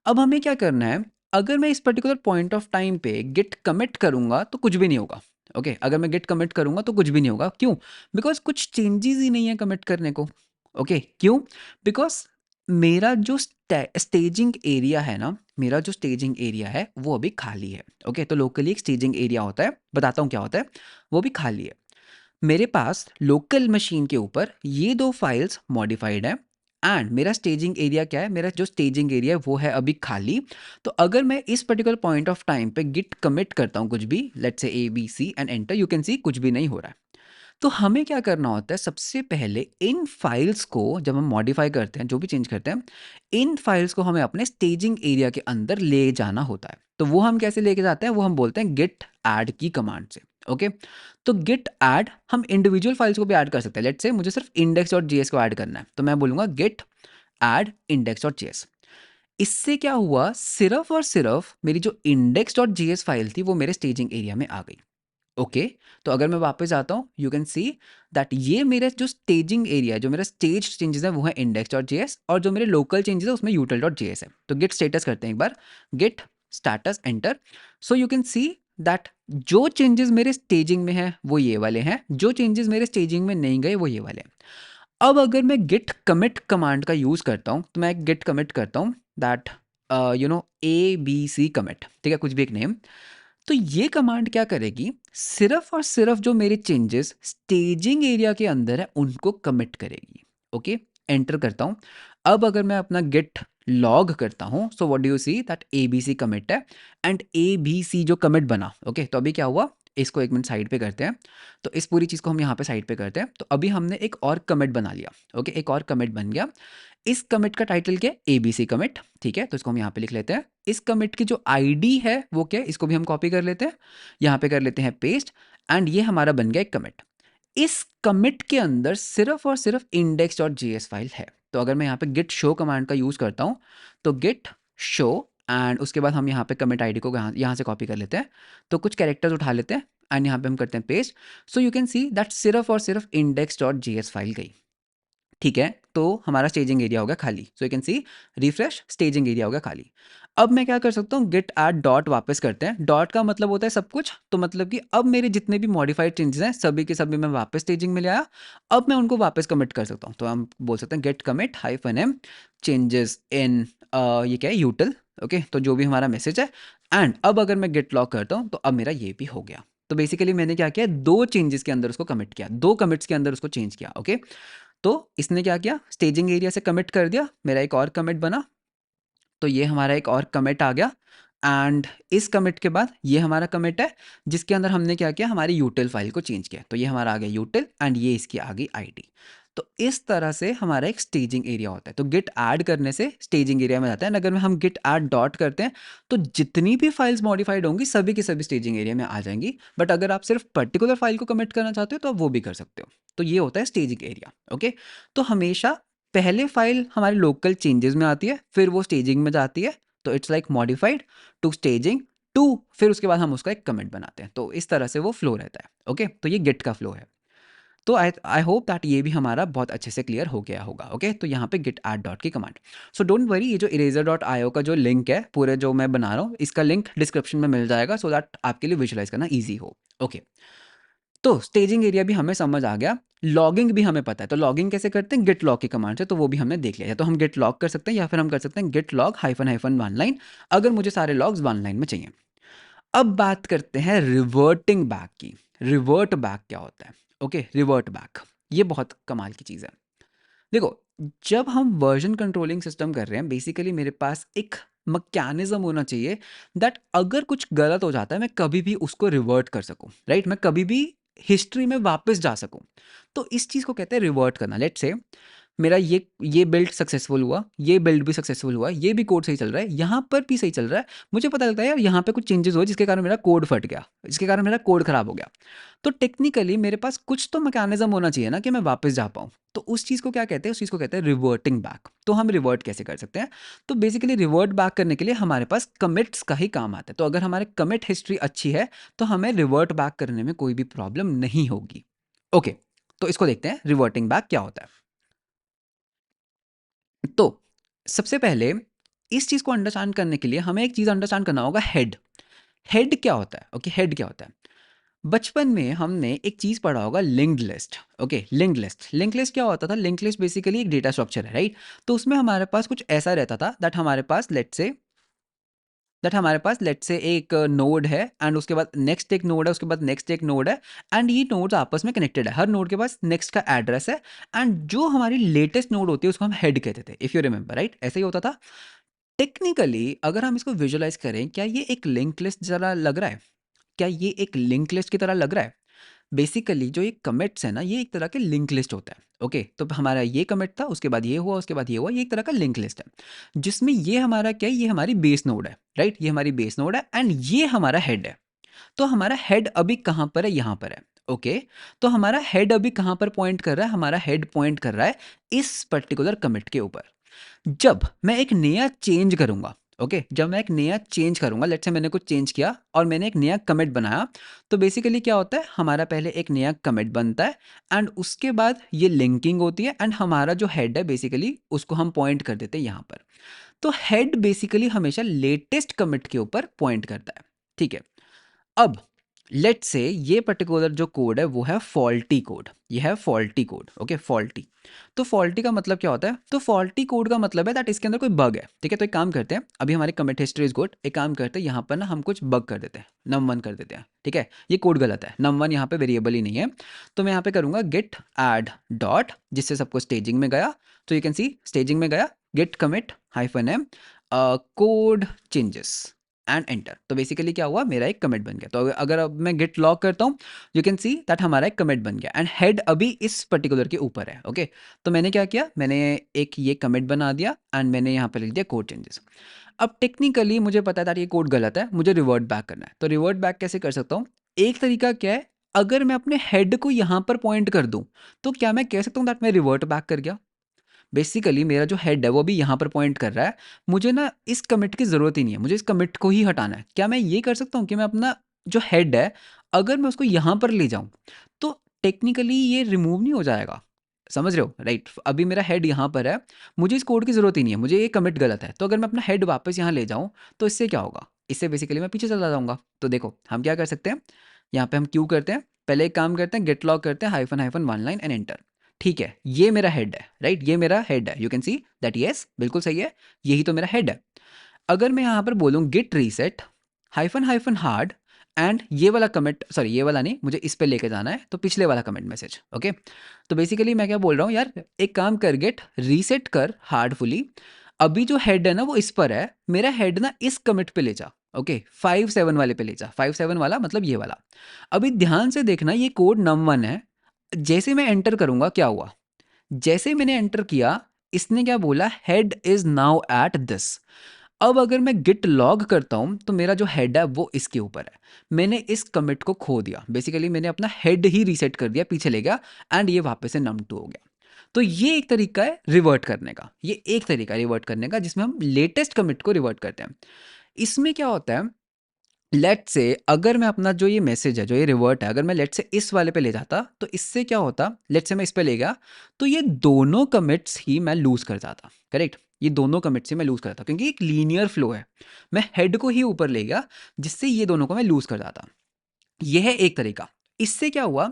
अब हमें क्या करना है, अगर मैं इस पर्टिकुलर पॉइंट ऑफ टाइम पे गिट कमिट करूंगा तो कुछ भी नहीं होगा। ओके, अगर मैं गिट कमिट करूंगा तो कुछ भी नहीं होगा, क्यों? बिकॉज कुछ चेंजेस ही नहीं है कमिट करने को। ओके, क्यों? बिकॉज मेरा जो स्टेजिंग एरिया है ना, मेरा जो स्टेजिंग एरिया है वो अभी खाली है। ओके, तो लोकली एक स्टेजिंग एरिया होता है, बताता हूँ क्या होता है, वो भी खाली है। मेरे पास लोकल मशीन के ऊपर ये दो फाइल्स मॉडिफाइड है एंड मेरा स्टेजिंग एरिया क्या है, मेरा जो स्टेजिंग एरिया है वो है अभी खाली। तो अगर मैं इस पर्टिकुलर पॉइंट ऑफ टाइम पे गिट कमिट करता हूँ कुछ भी, let's say A B C and enter, you can see कुछ भी नहीं हो रहा है। तो हमें क्या करना होता है, सबसे पहले इन फाइल्स को जब हम मॉडिफाई करते हैं, जो भी चेंज करते हैं, इन फाइल्स को हमें अपने स्टेजिंग एरिया के अंदर ले जाना होता है। तो वो हम कैसे लेके जाते हैं, वो हम बोलते हैं गिट ऐड की कमांड से। ओके, तो गिट ऐड हम इंडिविजुअल फाइल्स को भी ऐड कर सकते हैं। लेट्स से मुझे सिर्फ इंडेक्स डॉट जीएस को ऐड करना है, तो मैं बोलूंगा Git add index dot JS. इससे क्या हुआ, सिर्फ और सिर्फ मेरी जो इंडेक्स डॉट जीएस फाइल थी वो मेरे स्टेजिंग एरिया में आ गई। ओके, तो अगर मैं वापस आता हूँ, यू कैन सी दैट ये मेरा जो स्टेजिंग एरिया है, जो मेरा स्टेज चेंजेस है वो है इंडेक्स डॉट जेएस, और जो मेरे लोकल चेंजेस है उसमें यूटिल डॉट जेएस है। तो गिट स्टेटस करते हैं एक बार, git status enter. So you can see that जो चेंजेस मेरे स्टेजिंग में है वो ये वाले हैं, जो चेंजेस मेरे स्टेजिंग में नहीं गए वो ये वाले हैं। अब अगर मैं गिट कमिट कमांड का यूज करता हूँ, तो मैं एक गिट कमिट करता हूँ that A B C commit, ठीक है, कुछ भी एक नेम। तो ये कमांड क्या करेगी, सिर्फ और सिर्फ जो मेरे चेंजेस स्टेजिंग एरिया के अंदर है उनको कमिट करेगी। ओके, एंटर करता हूं। अब अगर मैं अपना गेट लॉग करता हूं, so what do you see that A B C commit है एंड ए बी सी जो कमिट बना। ओके, तो अभी क्या हुआ, इसको एक मिनट साइड पे करते हैं। तो इस पूरी चीज़ को हम यहाँ पे साइड पे करते हैं। तो अभी हमने एक और कमिट बना लिया। ओके, एक और कमिट बन गया। इस कमिट का टाइटल क्या है, एबीसी कमिट। ठीक है, तो इसको हम यहाँ पे लिख लेते हैं। इस कमिट की जो आईडी है वो क्या है, इसको भी हम कॉपी कर लेते हैं, यहाँ पे कर लेते हैं पेस्ट, एंड ये हमारा बन गया एक कमिट। इस कमिट के अंदर सिर्फ और सिर्फ इंडेक्स डॉट जेएस फाइल है। तो अगर मैं यहाँ पे गिट शो कमांड का यूज करता हूँ, तो गिट शो एंड उसके बाद हम यहाँ पे कमिट आईडी को यहाँ से कॉपी कर लेते हैं। तो कुछ कैरेक्टर्स उठा लेते हैं एंड यहाँ पे हम करते हैं paste. So you can see that सिर्फ और सिर्फ इंडेक्स डॉट जेएस फाइल गई। ठीक है, तो हमारा स्टेजिंग एरिया होगा खाली। सो you can C refresh, staging area होगा खाली। अब मैं क्या कर सकता हूँ, गिट ऐड डॉट वापस करते हैं। डॉट का मतलब होता है सब कुछ, तो मतलब कि अब मेरे जितने भी मॉडिफाइड चेंजेस हैं सभी के सभी मैं वापस स्टेजिंग में ले आया। अब मैं उनको वापस कमिट कर सकता हूँ। तो हम बोल सकते हैं Git commit hyphen M changes in, ये क्या है, यूटिल। ओके, तो जो भी हमारा मैसेज है। एंड अब अगर मैं गेट लॉक करता हूँ तो अब मेरा ये भी हो गया। तो बेसिकली मैंने क्या किया, दो चेंजेस के अंदर उसको कमिट किया, दो कमिट्स के अंदर उसको चेंज किया। ओके, तो इसने क्या किया, स्टेजिंग एरिया से कमिट कर दिया, मेरा एक और कमिट बना। तो ये हमारा एक और कमिट आ गया एंड इस कमिट के बाद ये हमारा कमिट है जिसके अंदर हमने क्या किया, हमारी यूटिल फाइल को चेंज किया। तो ये हमारा आ गया यूटिल एंड ये इसकी आ गई आईडी। तो इस तरह से हमारा एक स्टेजिंग एरिया होता है। तो गिट ऐड करने से स्टेजिंग एरिया में जाता है। अगर हम गिट ऐड डॉट करते हैं तो जितनी भी फाइल्स मॉडिफाइड होंगी सभी की सभी स्टेजिंग एरिया में आ जाएंगी। बट अगर आप सिर्फ पर्टिकुलर फाइल को कमिट करना चाहते हो तो आप वो भी कर सकते हो। तो ये होता है स्टेजिंग एरिया। ओके, तो हमेशा पहले फाइल हमारे लोकल चेंजेस में आती है, फिर वो स्टेजिंग में जाती है। तो it's like modified to staging to, फिर उसके बाद हम उसका एक कमेंट बनाते हैं। तो इस तरह से वो फ्लो रहता है। ओके, तो ये गिट का फ्लो है। तो आई होप दैट ये भी हमारा बहुत अच्छे से क्लियर हो गया होगा। ओके, तो यहाँ पे गिट ऐड डॉट की कमांड। सो डोंट वरी, ये जो इरेजर डॉट आईओ का जो लिंक है पूरे जो मैं बना रहा हूँ, इसका लिंक डिस्क्रिप्शन में मिल जाएगा सो दैट आपके लिए विजुअलाइज करना ईजी हो। ओके, तो स्टेजिंग एरिया भी हमें समझ आ गया, लॉगिंग भी हमें पता है। तो लॉगिंग कैसे करते हैं, गिट लॉग की कमांड से, तो वो भी हमने देख लिया है। तो हम गिट लॉग कर सकते हैं या फिर हम कर सकते हैं Git log hyphen hyphen one line, अगर मुझे सारे लॉग्स वन लाइन में चाहिए। अब बात करते हैं रिवर्टिंग बैक की। रिवर्ट बैक क्या होता है? ओके, रिवर्ट बैक ये बहुत कमाल की चीज़ है। देखो, जब हम वर्जन कंट्रोलिंग सिस्टम कर रहे हैं, बेसिकली मेरे पास एक मैकेनिज्म होना चाहिए दैट अगर कुछ गलत हो जाता है मैं कभी भी उसको रिवर्ट कर सकूं, राइट? मैं कभी भी हिस्ट्री में वापस जा सकूं। तो इस चीज़ को कहते हैं रिवर्ट करना। लेट्स से मेरा ये बिल्ड सक्सेसफुल हुआ, ये बिल्ड भी सक्सेसफुल हुआ, ये भी कोड सही चल रहा है, यहाँ पर भी सही चल रहा है। मुझे पता लगता है यार यहाँ पे कुछ चेंजेस हुए जिसके कारण मेरा कोड फट गया, जिसके कारण मेरा कोड खराब हो गया। तो टेक्निकली मेरे पास कुछ तो मैकेनिज्म होना चाहिए ना कि मैं वापस जा पाऊँ। तो उस चीज़ को क्या कहते हैं? उस चीज़ को कहते हैं रिवर्टिंग बैक। तो हम रिवर्ट कैसे कर सकते हैं? तो बेसिकली रिवर्ट बैक करने के लिए हमारे पास कमिट्स का ही काम आता है। तो अगर हमारे कमिट हिस्ट्री अच्छी है तो हमें रिवर्ट बैक करने में कोई भी प्रॉब्लम नहीं होगी। ओके, तो इसको देखते हैं रिवर्टिंग बैक क्या होता है। तो सबसे पहले इस चीज़ को अंडरस्टैंड करने के लिए हमें एक चीज़ अंडरस्टैंड करना होगा, हेड। हेड क्या होता है? ओके, हेड क्या होता है? बचपन में हमने एक चीज़ पढ़ा होगा, linked list. Okay, linked list. Linked list क्या होता था? लिंक्ड लिस्ट बेसिकली एक डेटा स्ट्रक्चर है, राइट? तो उसमें हमारे पास कुछ ऐसा रहता था दैट हमारे पास लेट्स से एक नोड है एंड उसके बाद नेक्स्ट एक नोड है, उसके बाद नेक्स्ट एक नोड है एंड ये नोड्स आपस में कनेक्टेड है। हर नोड के पास नेक्स्ट का एड्रेस है एंड जो हमारी लेटेस्ट नोड होती है उसको हम हेड कहते थे, इफ यू रिमेंबर, राइट? ऐसे ही होता था। टेक्निकली अगर हम इसको विजुअलाइज करें, क्या ये एक लिंक लिस्ट जरा लग रहा है? क्या ये एक लिंक लिस्ट की तरह लग रहा है? बेसिकली जो ये कमिट्स है ना, ये एक तरह के लिंक लिस्ट होता है। ओके, तो हमारा ये कमिट था, उसके बाद ये हुआ, उसके बाद ये हुआ, ये एक तरह का लिंक लिस्ट है जिसमें ये हमारा क्या है, ये हमारी बेस नोड है, राइट? ये हमारी बेस नोड है एंड ये हमारा हेड है। तो हमारा हेड अभी कहाँ पर है? यहाँ पर है। ओके, तो हमारा हेड अभी कहाँ पर पॉइंट कर रहा है? हमारा हेड पॉइंट कर रहा है इस पर्टिकुलर कमिट के ऊपर। जब मैं एक नया चेंज करूंगा, ओके, जब मैं एक नया चेंज करूंगा, लेट्स से मैंने कुछ चेंज किया और मैंने एक नया कमिट बनाया, तो बेसिकली क्या होता है? हमारा पहले एक नया कमिट बनता है एंड उसके बाद ये लिंकिंग होती है एंड हमारा जो हेड है बेसिकली उसको हम पॉइंट कर देते हैं यहाँ पर। तो हेड बेसिकली हमेशा लेटेस्ट कमिट के ऊपर पॉइंट करता है, ठीक है? अब लेट्स से ये पर्टिकुलर जो कोड है वो है फॉल्टी कोड, ये है फॉल्टी कोड। Okay, faulty. तो फॉल्टी का मतलब क्या होता है? तो फॉल्टी कोड का मतलब है दैट इसके अंदर कोई बग है, ठीक है? तो एक काम करते हैं, अभी हमारी कमिट हिस्ट्री इज गुड, एक काम करते हैं यहाँ पर ना हम कुछ बग कर देते हैं, num1 कर देते हैं, ठीक है? ये कोड गलत है, num1 यहाँ पे वेरिएबल ही नहीं है। तो मैं यहाँ पे करूँगा गेट ऐड डॉट, जिससे सबको स्टेजिंग में गया, तो यू कैन सी स्टेजिंग में गया, Git commit hyphen M code changes and enter. तो बेसिकली क्या हुआ? मेरा एक कमिट बन गया। तो अगर अब मैं गिट लॉग करता हूँ, यू कैन सी दैट हमारा एक कमिट बन गया एंड हेड अभी इस पर्टिकुलर के ऊपर है। ओके, तो मैंने क्या किया? मैंने एक ये कमिट बना दिया एंड मैंने यहाँ पे लिख दिया कोड चेंजेस। अब टेक्निकली मुझे पता है that ये कोड गलत है, मुझे रिवर्ट बैक करना है। तो रिवर्ट बैक कैसे कर सकता हूँ? एक तरीका क्या है, अगर मैं अपने हेड को यहाँ पर पॉइंट कर दूँ तो क्या मैं कह सकता हूँ दैट मैं रिवर्ट बैक कर गया? बेसिकली मेरा जो हेड है वो भी यहाँ पर पॉइंट कर रहा है, मुझे ना इस कमिट की ज़रूरत ही नहीं है, मुझे इस कमिट को ही हटाना है। क्या मैं ये कर सकता हूँ कि मैं अपना जो हेड है, अगर मैं उसको यहाँ पर ले जाऊँ तो टेक्निकली ये रिमूव नहीं हो जाएगा? समझ रहे हो, राइट? अभी मेरा हेड यहाँ पर है, मुझे इस कोड की ज़रूरत ही नहीं है, मुझे ये कमिट गलत है। तो अगर मैं अपना हेड वापस यहाँ ले जाऊँ तो इससे क्या होगा? इससे बेसिकली मैं पीछे चला जाऊँगा। तो देखो हम क्या कर सकते हैं, यहाँ पे हम क्यू करते हैं, पहले एक काम करते हैं, गेट लॉग करते हैं hyphen hyphen one line and enter. ठीक है, ये मेरा हेड है, राइट? ये मेरा हेड है, you can see that, yes बिल्कुल सही है, यही तो मेरा हेड है। अगर मैं यहाँ पर बोलूँ Git reset hyphen hyphen hard and ये वाला कमिट, सॉरी ये वाला नहीं, मुझे इस पे लेके जाना है, तो पिछले वाला कमिट मैसेज। ओके, तो बेसिकली मैं क्या बोल रहा हूँ यार, एक काम कर, गेट रीसेट कर हार्डफुली, अभी जो हेड है ना वो इस पर है, मेरा हेड ना इस कमिट पे ले जा। ओके, 5-7 वाले पे ले जा, 5-7 वाला मतलब ये वाला। अभी ध्यान से देखना, ये कोड num1 है। जैसे मैं एंटर करूंगा क्या हुआ? जैसे मैंने एंटर किया, इसने क्या बोला? Head is now at this. अब अगर मैं गिट लॉग करता हूं तो मेरा जो हेड है वो इसके ऊपर है। मैंने इस कमिट को खो दिया, बेसिकली मैंने अपना हेड ही रीसेट कर दिया, पीछे ले गया एंड ये वापस से num2 हो गया। तो ये एक तरीका है रिवर्ट करने का, ये एक तरीका है रिवर्ट करने का जिसमें हम लेटेस्ट कमिट को रिवर्ट करते हैं। इसमें क्या होता है, लेट से अगर मैं अपना जो ये मैसेज है, जो ये रिवर्ट है, अगर मैं लेट से इस वाले पे ले जाता तो इससे क्या होता? लेट से मैं इस पे ले गया तो ये दोनों कमिट्स ही मैं लूज कर जाता, करेक्ट? ये दोनों कमिट्स ही मैं लूज करता क्योंकि एक लीनियर फ्लो है, मैं हेड को ही ऊपर ले गया जिससे ये दोनों को मैं लूज कर जाता। यह है एक तरीका। इससे क्या हुआ,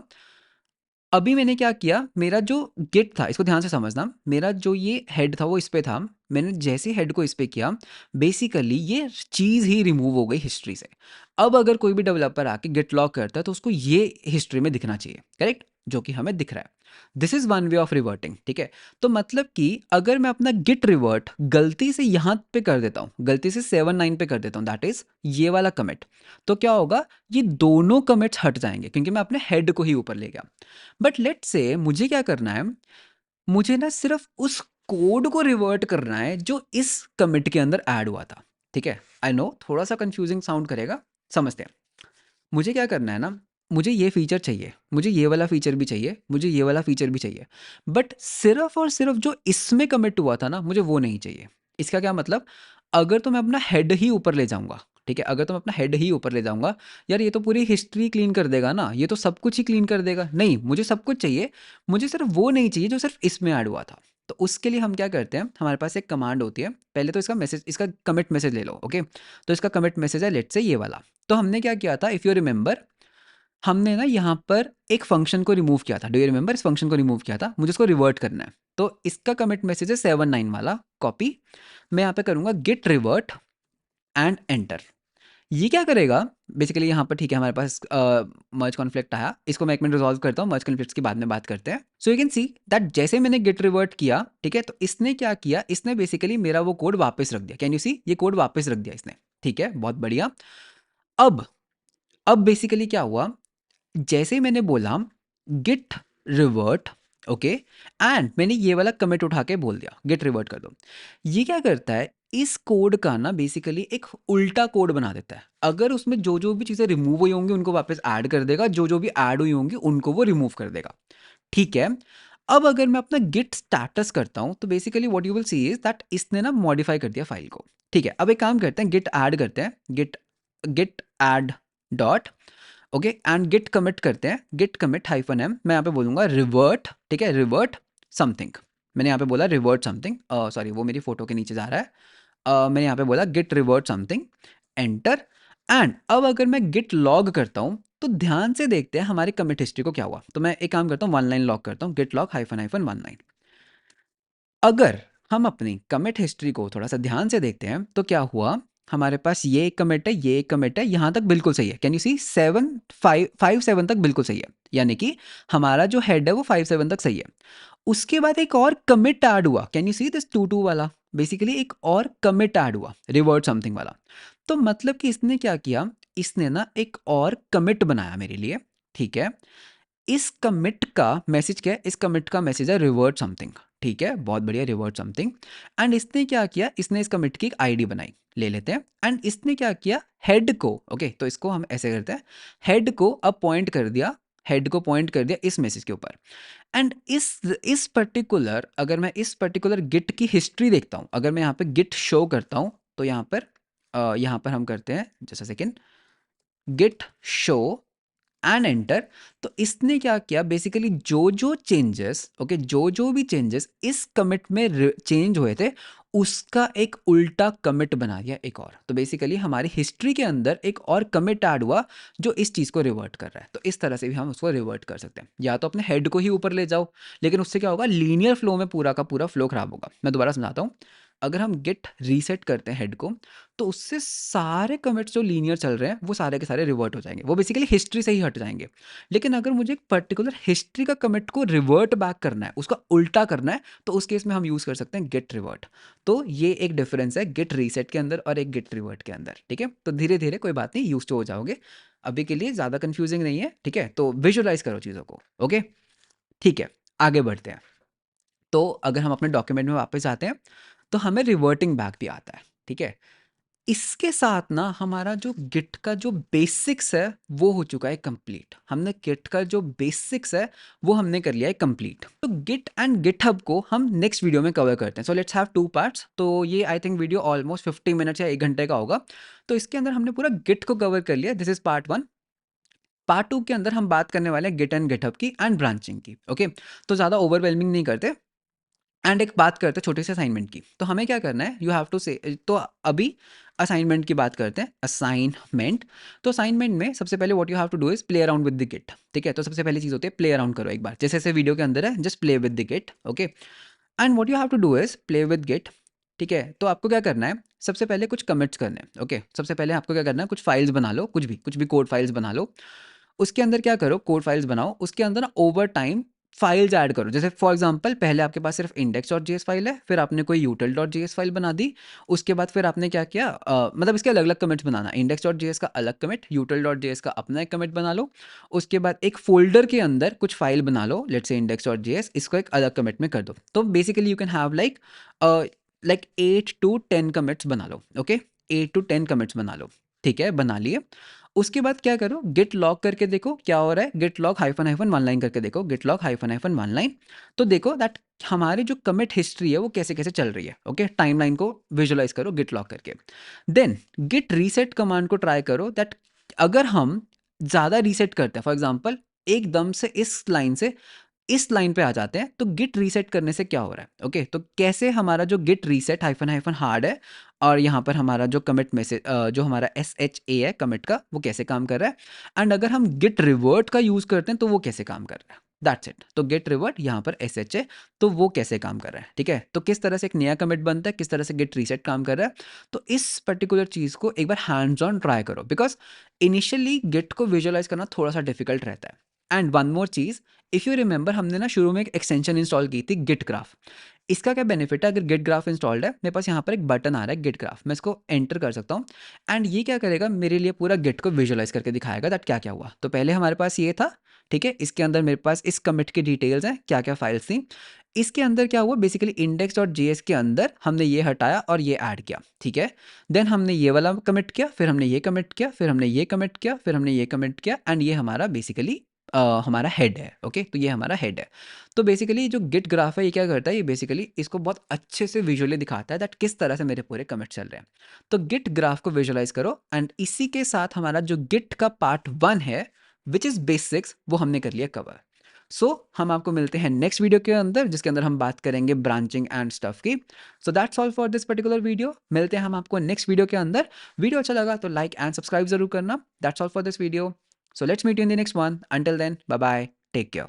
अभी मैंने क्या किया, मेरा जो गिट था, इसको ध्यान से समझना, मेरा जो ये हेड था वो इस पे था, मैंने जैसे हेड को इस पे किया, बेसिकली ये चीज़ ही रिमूव हो गई हिस्ट्री से। अब अगर कोई भी डेवलपर आके गिट लॉग करता है तो उसको ये हिस्ट्री में दिखना चाहिए, करेक्ट? जो कि हमें दिख रहा है। This is one way of reverting, ठीक है? तो मतलब कि अगर मैं अपना गिट रिवर्ट गलती से यहाँ पे कर देता हूँ, गलती से 7-9 पे कर देता हूँ, दैट इज ये वाला कमिट, तो क्या होगा? ये दोनों कमिट्स हट जाएंगे क्योंकि मैं अपने हेड को ही ऊपर ले गया। बट लेट से मुझे क्या करना है, मुझे ना सिर्फ उस कोड को रिवर्ट करना है जो इस कमिट के अंदर ऐड हुआ था, ठीक है? आई नो थोड़ा सा कंफ्यूजिंग साउंड करेगा, समझते हैं। मुझे क्या करना है ना, मुझे ये फीचर चाहिए, मुझे ये वाला फीचर भी चाहिए, मुझे ये वाला फीचर भी चाहिए, बट सिर्फ और सिर्फ जो इसमें कमिट हुआ था ना, मुझे वो नहीं चाहिए। इसका क्या मतलब, अगर तो मैं अपना हेड ही ऊपर ले जाऊंगा, ठीक है, अगर तो मैं अपना हेड ही ऊपर ले जाऊंगा, यार ये तो पूरी हिस्ट्री क्लीन कर देगा ना, ये तो सब कुछ ही क्लीन कर देगा। नहीं, मुझे सब कुछ चाहिए, मुझे सिर्फ वो नहीं चाहिए जो सिर्फ इसमें ऐड हुआ था। तो उसके लिए हम क्या करते हैं, हमारे पास एक कमांड होती है। पहले तो इसका मैसेज, इसका कमिट मैसेज ले लो, ओके। तो इसका कमिट मैसेज है लेट्स से ये वाला। तो हमने क्या किया था, इफ़ यू रिमेंबर, हमने ना यहाँ पर एक फंक्शन को रिमूव किया था। डू यू रिमेंबर, इस फंक्शन को रिमूव किया था, मुझे इसको रिवर्ट करना है। तो इसका कमिट मैसेज है 7 9 वाला, कॉपी। मैं यहाँ पे करूँगा गेट रिवर्ट एंड एंटर। ये क्या करेगा बेसिकली यहाँ पर, ठीक है, हमारे पास मर्ज कॉन्फ्लिक्ट आया, इसको मैं एक मिनट रिजॉल्व करता हूँ, मर्ज कॉन्फ्लिक्ट्स की बाद में बात करते हैं। सो यू कैन सी दैट जैसे मैंने गेट रिवर्ट किया, ठीक है, तो इसने क्या किया, इसने बेसिकली मेरा वो कोड वापस रख दिया। कैन यू सी, ये कोड वापस रख दिया इसने, ठीक है, बहुत बढ़िया। अब अब बेसिकली क्या हुआ, जैसे ही मैंने बोला गिट रिवर्ट, ओके, एंड मैंने ये वाला कमिट उठा के बोल दिया गिट रिवर्ट कर दो, ये क्या करता है, इस कोड का ना बेसिकली एक उल्टा कोड बना देता है। अगर उसमें जो जो भी चीज़ें रिमूव हुई होंगी उनको वापस ऐड कर देगा, जो जो भी ऐड हुई होंगी उनको वो रिमूव कर देगा, ठीक है। अब अगर मैं अपना गिट स्टेटस करता हूं तो basically what you will see is that इसने ना मॉडिफाई कर दिया फाइल को, ठीक है। अब एक काम करते हैं, गिट ऐड करते हैं, Git Git add dot, okay, and Git commit करते हैं, गिट कमिट हाइफन एम, मैं यहाँ पे बोलूंगा रिवर्ट, ठीक है, रिवर्ट समथिंग। मैंने यहाँ पे बोला रिवर्ट समथिंग, सॉरी वो मेरी फोटो के नीचे जा रहा है। मैंने यहाँ पे बोला Git revert something, enter. And अब अगर मैं गिट लॉग करता हूँ तो ध्यान से देखते हैं हमारी कमिट हिस्ट्री को क्या हुआ। तो मैं एक काम करता हूँ, 1 लाइन लॉग करता हूँ, Git log hyphen hyphen 1 line. अगर हम अपनी कमिट हिस्ट्री को थोड़ा सा ध्यान से देखते हैं तो क्या हुआ, हमारे पास ये एक कमिट है, ये एक कमिट है, यहां तक बिल्कुल सही है। कैन यू सी 7 5 5 7 तक बिल्कुल सही है, यानी कि हमारा जो हेड है वो 5 7 तक सही है। उसके बाद एक और कमिट ऐड हुआ, कैन यू सी दिस 2 2 वाला, बेसिकली एक और कमिट ऐड हुआ रिवर्ट समथिंग वाला। तो मतलब कि इसने क्या किया, इसने ना एक और कमिट बनाया मेरे लिए, ठीक है। इस कमिट का मैसेज क्या है, इस कमिट का मैसेज है रिवर्ट समथिंग, ठीक है, बहुत बढ़िया, रिवर्ट समथिंग। एंड इसने क्या किया, इसने इस कमिट की एक आईडी बनाई, ले लेते हैं। एंड इसने क्या किया, हेड को, ओके, तो इसको हम ऐसे करते हैं, हेड को अब पॉइंट कर दिया, हेड को पॉइंट कर दिया इस मैसेज के ऊपर। एंड इस पर्टिकुलर, अगर मैं इस पर्टिकुलर गिट की हिस्ट्री देखता हूं, अगर मैं यहाँ पे गिट शो करता हूं, तो यहाँ पर हम करते हैं just a second, Git show and enter. तो इसने क्या किया, बेसिकली जो जो चेंजेस, ओके, जो जो भी चेंजेस इस कमिट में चेंज हुए थे उसका एक उल्टा कमिट बना दिया एक और। तो बेसिकली हमारी हिस्ट्री के अंदर एक और कमिट ऐड हुआ जो इस चीज़ को रिवर्ट कर रहा है। तो इस तरह से भी हम उसको रिवर्ट कर सकते हैं, या तो अपने हेड को ही ऊपर ले जाओ, लेकिन उससे क्या होगा, लीनियर फ्लो में पूरा का पूरा फ्लो खराब होगा। मैं दोबारा समझाता हूँ, अगर हम गिट रीसेट करते हैं हेड को, तो उससे सारे कमिट्स जो लीनियर चल रहे हैं वो सारे के सारे रिवर्ट हो जाएंगे, वो बेसिकली हिस्ट्री से ही हट जाएंगे। लेकिन अगर मुझे एक पर्टिकुलर हिस्ट्री का कमिट को रिवर्ट बैक करना है, उसका उल्टा करना है, तो उस केस में हम यूज कर सकते हैं गेट रिवर्ट। तो ये एक डिफरेंस है गेट रीसेट के अंदर और एक गेट रिवर्ट के अंदर, ठीक है। तो धीरे धीरे कोई बात नहीं, यूज तो हो जाओगे, अभी के लिए ज़्यादा कंफ्यूजिंग नहीं है, ठीक है। तो विजुअलाइज करो चीज़ों को, ओके, ठीक है, आगे बढ़ते हैं। तो अगर हम अपने डॉक्यूमेंट में वापस आते हैं तो हमें रिवर्टिंग बैक भी आता है, ठीक है। इसके साथ ना हमारा जो गिट का जो बेसिक्स है वो हो चुका है कंप्लीट। हमने गिट का जो बेसिक्स है वो हमने कर लिया है कंप्लीट। तो गिट एंड गिटहब को हम नेक्स्ट वीडियो में कवर करते हैं। So let's have 2 parts. तो ये I think video almost 50 minutes या 1 घंटे का होगा। तो इसके अंदर हमने पूरा गिट को कवर कर लिया, दिस इज पार्ट 1। पार्ट 2 के अंदर हम बात करने वाले हैं गिट एंड गिटहब की एंड ब्रांचिंग की, ओके। तो ज़्यादा ओवरवेलमिंग नहीं करते, एंड एक बात करते हैं छोटे से असाइनमेंट की। तो हमें क्या करना है, यू हैव टू से, तो अभी असाइनमेंट की बात करते हैं, असाइनमेंट। तो असाइनमेंट में सबसे पहले what you have to do is play around with the Git, ठीक है। तो सबसे पहली चीज़ होती है प्ले अराउंड करो एक बार, जैसे जैसे वीडियो के अंदर है, just play with the git, okay. And what you have to do is play with git, ठीक है। तो आपको क्या करना है, सबसे पहले कुछ कमिट्स करने हैं, ओके। सबसे पहले आपको क्या करना है, कुछ फाइल्स बना लो, कुछ भी कोड फाइल्स बना लो। उसके अंदर क्या करो, कोड फाइल्स बनाओ, उसके अंदर ना ओवर टाइम फाइल्स ऐड करो। जैसे फॉर एग्जांपल पहले आपके पास सिर्फ index.js फाइल है, फिर आपने कोई util.js फाइल बना दी, उसके बाद फिर आपने क्या किया, मतलब इसके अलग अलग कमिट्स बनाना, index.js का अलग कमिट, util.js का अपना एक कमिट बना लो, उसके बाद एक फोल्डर के अंदर कुछ फाइल बना लो, लेट्स से index.js, इसको एक अलग कमिट में कर दो। तो basically you can have like 8 to 10 commits बना लो। ओके, 8 to 10 कमिट्स बना लो। ठीक है, बना लिए। उसके बाद क्या करो, गिट लॉग करके देखो क्या हो रहा है, git log hyphen hyphen one line करके देखो, git log hyphen hyphen one line. तो देखो दैट हमारी जो कमिट हिस्ट्री है वो कैसे कैसे चल रही है। ओके, टाइमलाइन को विजुअलाइज करो गिट लॉग करके। देन गिट रीसेट कमांड को ट्राई करो, दैट अगर हम ज़्यादा रीसेट करते हैं, फॉर एग्जाम्पल एकदम से इस लाइन पे आ जाते हैं, तो गिट रीसेट करने से क्या हो रहा है। ओके, तो कैसे हमारा जो git reset hyphen hyphen hard है, और यहाँ पर हमारा जो कमिट में से जो हमारा SHA है कमिट का, वो कैसे काम कर रहा है, एंड अगर हम गिट रिवर्ट का यूज़ करते हैं तो वो कैसे काम कर रहा है। That's it. तो गिट रिवर्ट, यहाँ पर SHA, तो वो कैसे काम कर रहा है। ठीक है, तो किस तरह से एक नया कमिट बनता है, किस तरह से गिट रीसेट काम कर रहा है, तो इस पर्टिकुलर चीज़ को एक बार हैंड्स ऑन ट्राई करो, बिकॉज इनिशियली गिट को विजुअलाइज करना थोड़ा सा डिफिकल्ट रहता है। And one more cheese, if you remember, हमने ना शुरू में एक एक्सटेंशन इंस्टॉल की थी गिट ग्राफ। इसका क्या बेनिफिट है, अगर गिट ग्राफ इंस्टॉल्ड है, मेरे पास यहाँ पर एक बटन आ रहा है गिट ग्राफ, मैं इसको एंटर कर सकता हूँ, एंड ये क्या करेगा, मेरे लिए पूरा गिट को विजुअलाइज करके दिखाएगा दैट क्या क्या हुआ। तो पहले हमारे पास ये था, ठीक है, इसके अंदर मेरे पास इस कमिट की डिटेल्स हैं, क्या क्या फाइल्स थी। इसके अंदर क्या हुआ, बेसिकली index.js के अंदर हमने ये हटाया और ये ऐड किया। ठीक है, देन हमने ये वाला कमिट किया, फिर हमने ये कमिट किया, फिर हमने ये कमिट किया, फिर हमने ये कमिट किया, एंड ये हमारा बेसिकली हमारा हेड है। ओके, तो ये हमारा हेड है। तो बेसिकली जो गिट ग्राफ है ये क्या करता है, ये बेसिकली इसको बहुत अच्छे से विजुअली दिखाता है दैट किस तरह से मेरे पूरे कमिट चल रहे हैं। तो गिट ग्राफ को विजुअलाइज करो, एंड इसी के साथ हमारा जो गिट का पार्ट 1 है विच इज़ बेसिक्स, वो हमने कर लिया कवर। सो हम आपको मिलते हैं नेक्स्ट वीडियो के अंदर, जिसके अंदर हम बात करेंगे ब्रांचिंग एंड स्टफ की। So that's all for this particular video. मिलते हैं हम आपको नेक्स्ट वीडियो के अंदर। वीडियो अच्छा लगा तो लाइक एंड सब्सक्राइब जरूर करना। That's all for this video. So let's meet you in the next one. Until then, bye bye. Take care.